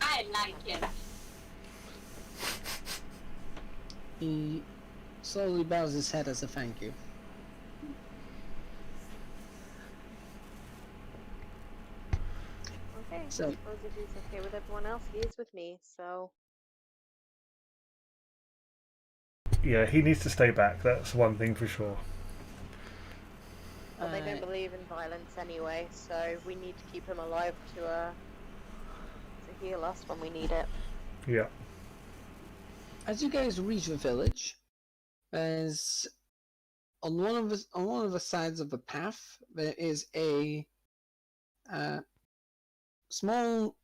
I like it. He slowly bows his head as a thank you. Okay, So- I suppose if he's okay with everyone else, he is with me, so... Yeah, he needs to stay back. That's one thing for sure. Well, they don't Uh, believe in violence anyway, so we need to keep him alive to heal us when we need it. Yeah. As you guys reach the village, there's on one of the sides of the path there is a small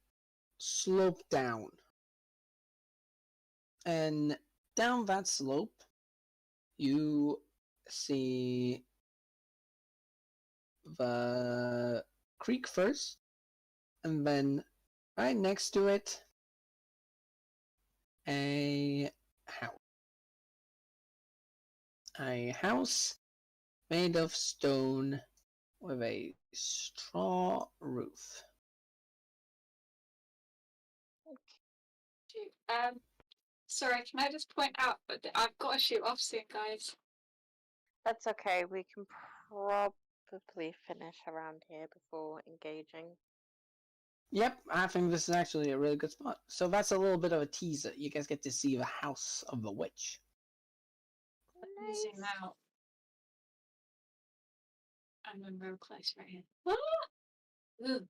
slope down, and down that slope you see the creek first, and then right next to it a house. A house made of stone with a straw roof. Sorry, can I just point out, but I've got to shoot off soon, guys. That's okay, we can probably finish around here before engaging. Yep, I think this is actually a really good spot. So that's a little bit of a teaser. You guys get to see the house of the witch. Let me zoom out. I'm in real close right here. Ah! Ooh.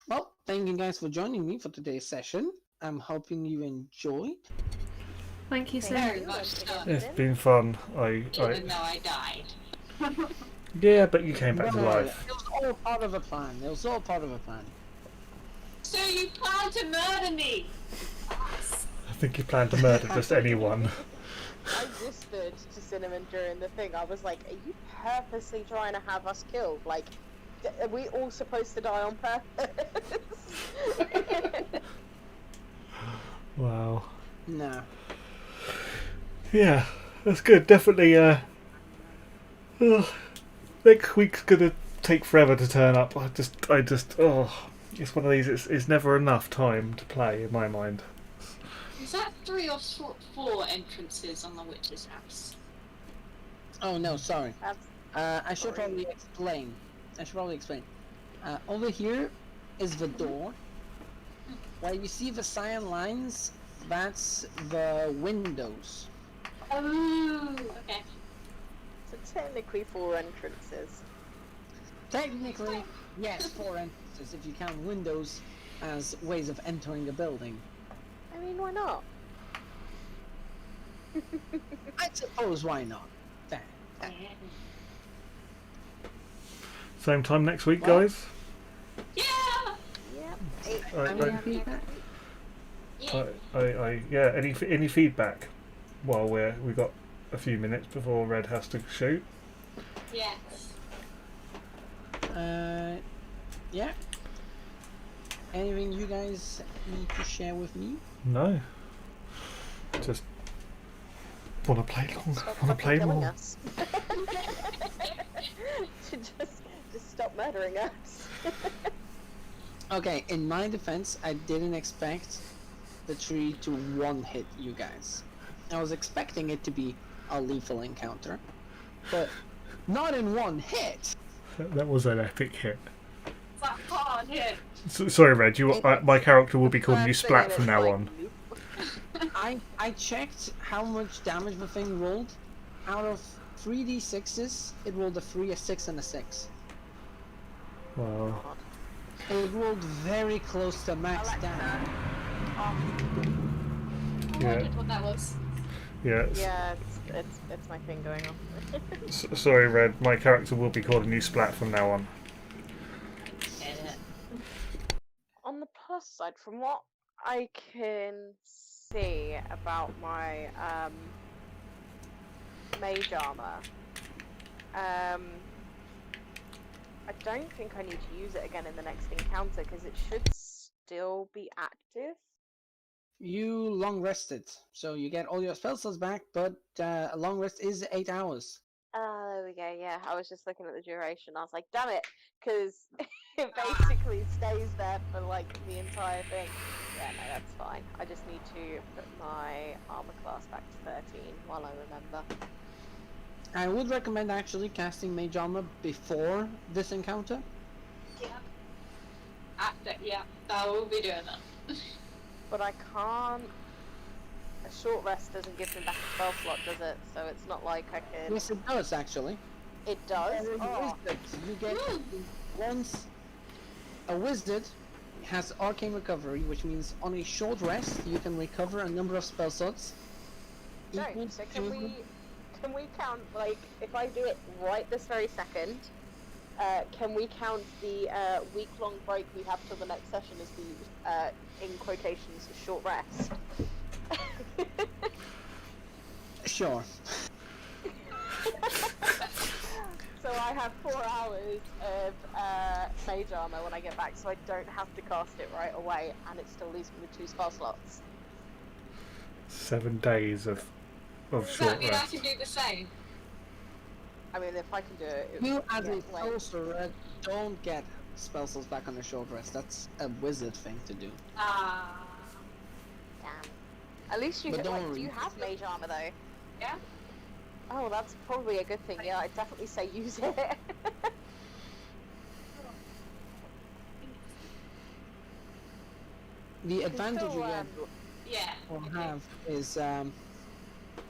Well, thank you guys for joining me for today's session. I'm hoping you enjoyed. Thank you, Thank sir. Very you, much once so. again, It's Finn. been fun. Even though I died. Yeah, but you came back to Right, life. it was all part of a plan. It was all part of a plan. So you plan to murder me? I think he planned to murder just anyone. I whispered to Cinnamon during the thing. I was like, "Are you purposely trying to have us killed? Like, are we all supposed to die on purpose?" Wow. No. Yeah, that's good. Definitely. Next week's gonna take forever to turn up. It's one of these. It's never enough time to play in my mind. Is that 3 or 4 entrances on the witch's house? Oh no, sorry. That's I should probably explain. Over here is the door. Where you see the cyan lines, that's the windows. Oh, okay. so technically 4 entrances. Technically, yes, 4 entrances if you count windows as ways of entering a building. I mean, why not? I suppose why not? There. Same time next week, Well- guys. Yeah! Yep. I- Feedback? Yeah. Any feedback? While we got a few minutes before Red has to shoot. Yes. Yeah. Anything you guys need to share with me? No. Just want to play long. Stop Want to play killing more. us. just stop murdering us. Okay, in my defense, I didn't expect the tree to one-hit you guys. I was expecting it to be a lethal encounter, but not in one hit. That was an epic hit. It's that hard hit. Sorry, Red. My character will be calling you Splat from now on. I checked how much damage the thing rolled. Out of 3d6s, it rolled a 3, a 6, and a 6. Wow. It rolled very close to max damage. I Yeah. wondered what that was. Yeah. Yeah, it's my thing going on. Sorry, Red. My character will be calling you Splat from now on. On the plus side, from what I can see about my mage armor, I don't think I need to use it again in the next encounter because it should still be active. You long rested, so you get all your spell slots back, but a long rest is 8 hours. There we go. Yeah, I was just looking at the duration. I was like, damn it, because it basically stays there for like the entire thing. Yeah, no, that's fine. I just need to put my armor class back to 13 while I remember. I would recommend actually casting Mage Armor before this encounter. Yeah, I will be doing that. But I can't. A short rest doesn't give me back a spell slot, does it? So it's not like I can. Yes, it does actually. It does. Oh. You get once a wizard has arcane recovery, which means on a short rest you can recover a number of spell slots. No, equal so to- can we count, like, if I do it right this very second, can we count the week-long break we have till the next session as the, in quotations, short rest? Sure. So I have 4 hours of mage armor when I get back, so I don't have to cast it right away, and it still leaves me with 2 spell slots. 7 days of Does short that mean I rest. can do the same? I mean, if I can do it, You as a like, sorcerer don't get spell slots back on a short rest. That's a wizard thing to do. Ah. damn. At least you But could, don't like, do worry. you have mage armor though? Yeah. Oh, that's probably a good thing. Yeah, I'd definitely say use it. The advantage still, you get Yeah. or okay. have is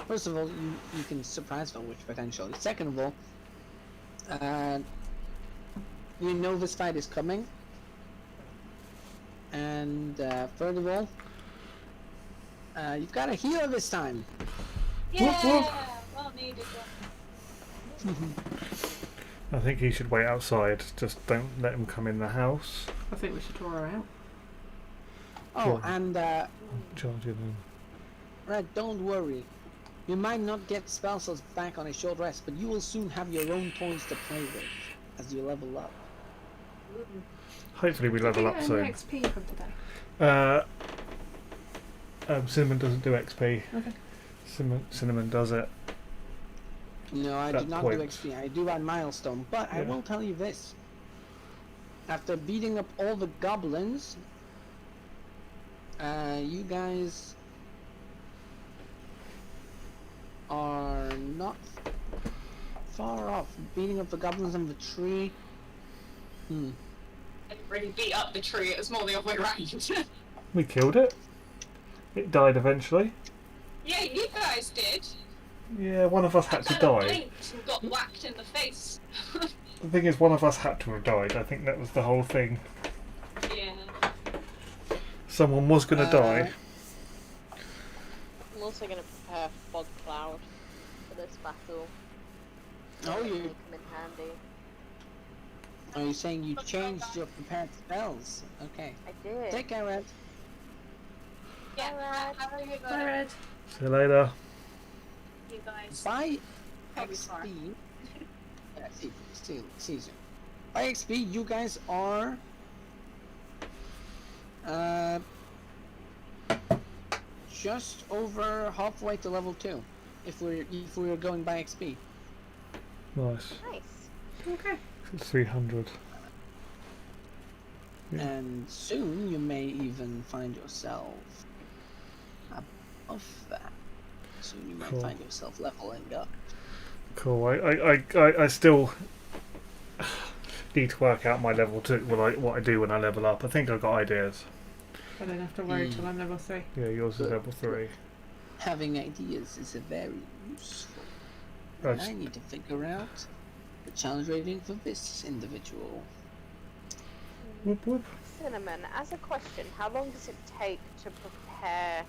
first of all you can surprise the witch potentially. Second of all, you know this fight is coming, and third of all, you've got a healer this time. Yeah. Well needed. I think he should wait outside. Just don't let him come in the house. I think we should draw her out. Oh, Yeah. and Charging in. Red, don't worry. You might not get spell slots back on a short rest, but you will soon have your own toys to play with as you level up. Hopefully we Did we level get up any soon. XP from today? Cinnamon doesn't do XP. Okay. Cinnamon does it. No, I That do not point. do XP. I do add milestone, but I Yeah. will tell you this. After beating up all the goblins, you guys are not far off. Beating up the goblins on the tree. I didn't really beat up the tree, it was more the other way around. We killed it. It died eventually. Yeah, you guys did. Yeah, one of us had to I kind of die. blinked and got whacked in the face. The thing is, one of us had to have died. I think that was the whole thing. Yeah. Someone was going to die. I'm also going to prepare fog cloud for this battle. Oh, It may you come in handy. are you saying you changed your prepared spells? Okay. I did. Take care, Red. Yeah, Alright. how are you Bye, going? Red. See you later. You guys. By Probably fine. XP, Caesar. By XP, you guys are just over halfway to level 2. If we were going by XP. Nice. Nice. Okay. 300. Yeah. And soon you may even find yourself above that. Soon you might Cool. find yourself leveling up. Cool. I still need to work out my level 2. What I do when I level up. I think I've got ideas. I don't have to worry till I'm level 3. Yeah, yours is Good. level 3. Having ideas is a very useful. And I need to figure out the challenge rating for this individual. Whoop whoop. Cinnamon, as a question, how long does it take to prepare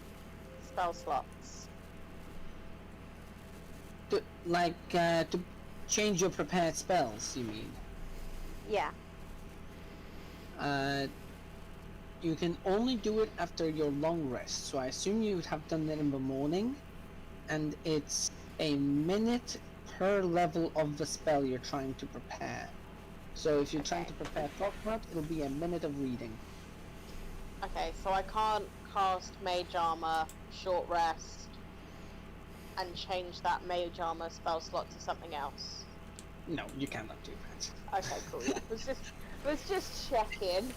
spell slots? To change your prepared spells, you mean? Yeah. You can only do it after your long rest, so I assume you would have done that in the morning, and it's a minute per level of the spell you're trying to prepare. So if you're trying to prepare Thought, it'll be a minute of reading. Okay, so I can't cast Mage Armor, Short Rest, and change that Mage Armor spell slot to something else. No, you cannot do that. Okay, cool. Yeah. was just checking.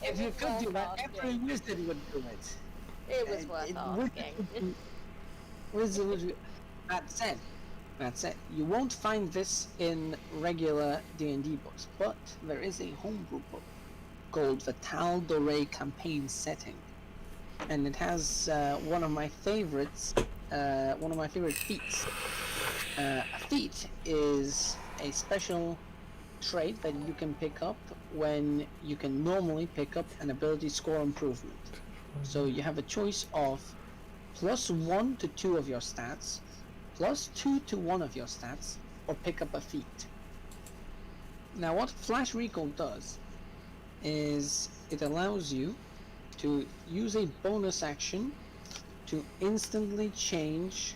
If you could do that, asking. every wizard would do it. It was worth asking. Wizard would. That said, you won't find this in regular D&D books, but there is a homebrew book called the Tal Doré Campaign Setting, and it has one of my favorite feats. A feat is a special trait that you can pick up when you can normally pick up an ability score improvement. So you have a choice of +1 to 2 of your stats, +2 to 1 of your stats, or pick up a feat. Now what Flash Recall does is it allows you to use a bonus action to instantly change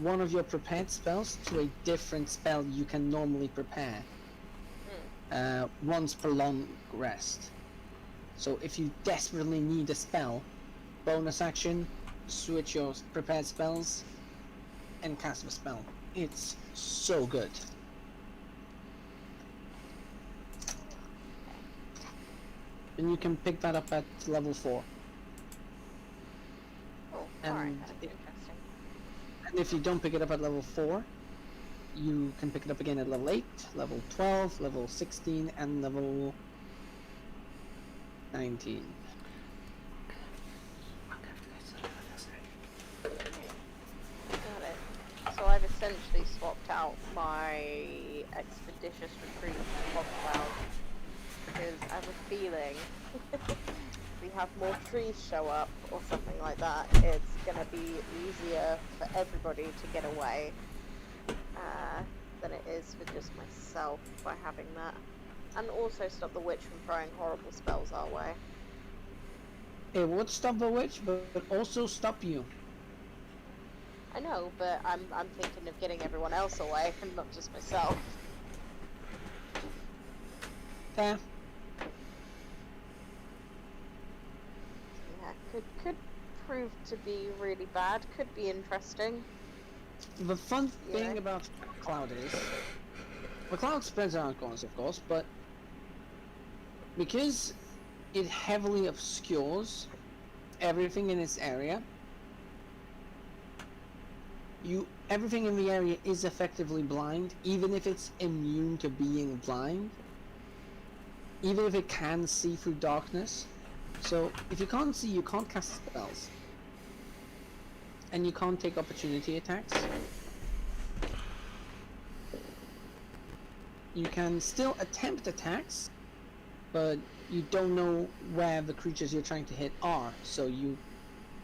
one of your prepared spells to a different spell you can normally prepare once per long rest. So if you desperately need a spell, bonus action, switch your prepared spells and cast the spell. It's so good. And you can pick that up at level 4. Oh, And alright, that's it- interesting. And if you don't pick it up at level 4, you can pick it up again at level 8, level 12, level 16, and level 19. Got it. So I've essentially swapped out my expeditious retreat for cloud because I have a feeling if we have more trees show up or something like that, it's gonna be easier for everybody to get away than it is for just myself by having that, and also stop the witch from throwing horrible spells our way. It would stop the witch, but also stop you. I know, but I'm thinking of getting everyone else away and not just myself. There. Yeah, could prove to be really bad. Could be interesting. The fun Yeah. thing about Cloud is, the Cloud spreads around corners, of course, but because it heavily obscures everything in its area, everything in the area is effectively blind, even if it's immune to being blind, even if it can see through darkness. So if you can't see, you can't cast spells, and you can't take opportunity attacks. You can still attempt attacks, but you don't know where the creatures you're trying to hit are, so you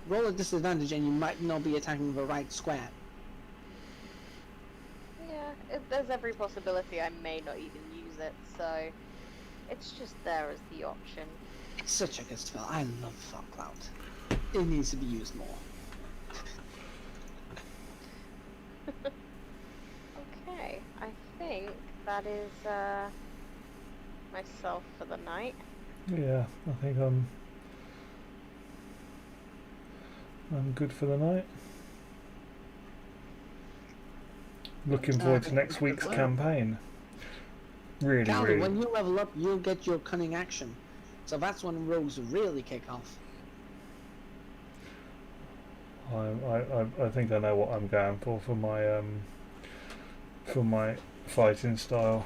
roll a disadvantage and you might not be attacking the right square. Yeah, there's every possibility I may not even use it, so it's just there as the option. It's such a good spell. I love Fog Cloud. It needs to be used more. Okay, I think that is myself for the night. Yeah, I think I'm good for the night. Looking forward to next week's campaign. Really, Callie, really. when you level up, you'll get your cunning action. So that's when rogues really kick off. I think I know what I'm going for my fighting style.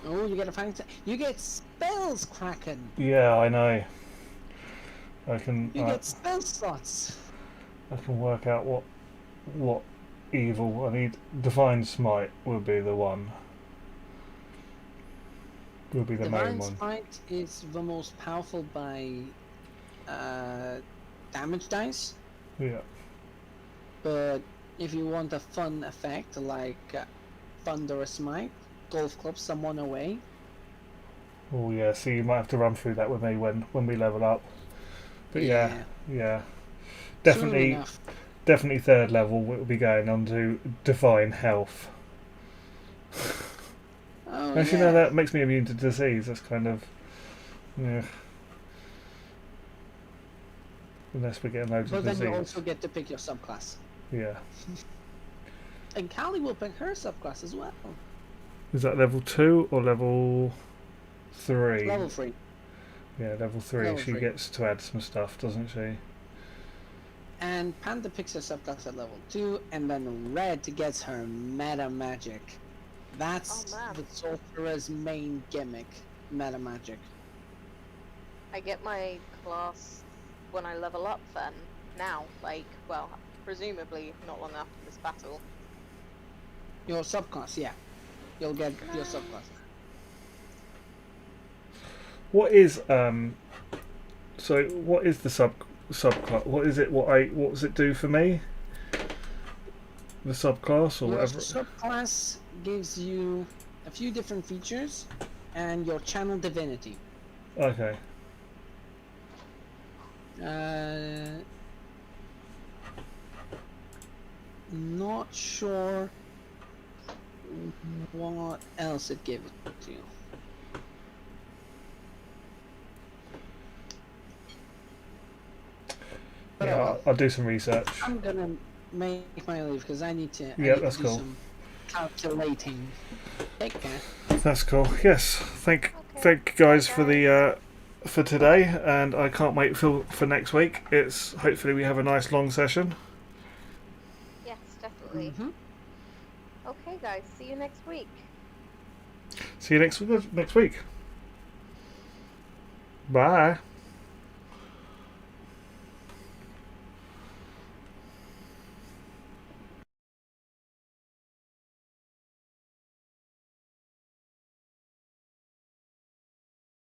Oh, you get a fighting. You get spells, Kraken. Yeah, I know. I can. You get spell slots. I can work out what evil I need. Divine Smite will be the one. Will be the main one. Divine Smite is the most powerful by damage dice. Yeah. But if you want a fun effect like Thunderous Smite, golf club someone away. Oh yeah. So you might have to run through that with me when we level up. But yeah. Definitely third level we'll be going on to Divine Health. Oh, Actually, no, that makes me immune to disease. That's kind of, yeah. Unless we're getting loads of disease. But then you also get to pick your subclass. Yeah. And Callie will pick her subclass as well. Is that level 2 or level 3? Level 3. Yeah, level 3. Level She 3. gets to add some stuff, doesn't she? And Panda picks her subclass at level 2, and then Red gets her meta magic. That's the sorcerer's main gimmick, meta magic. I get my class when I level up then, now, like, well, presumably not long after this battle. Your subclass, yeah. You'll get your subclass. What is so what is the subclass? What is it? What does it do for me? The subclass or your whatever. Subclass gives you a few different features and your channel divinity. Okay. Not sure what else it gives to you. But Yeah, I'll do some research. I'm gonna make my leave because I need to. Yeah, I need that's to do cool. Some calculating. Take care. That's cool. Yes, thank you guys for the for today, and I can't wait for next week. It's hopefully we have a nice long session. Yes, definitely. Okay, guys, see you next week. See you next week. Bye.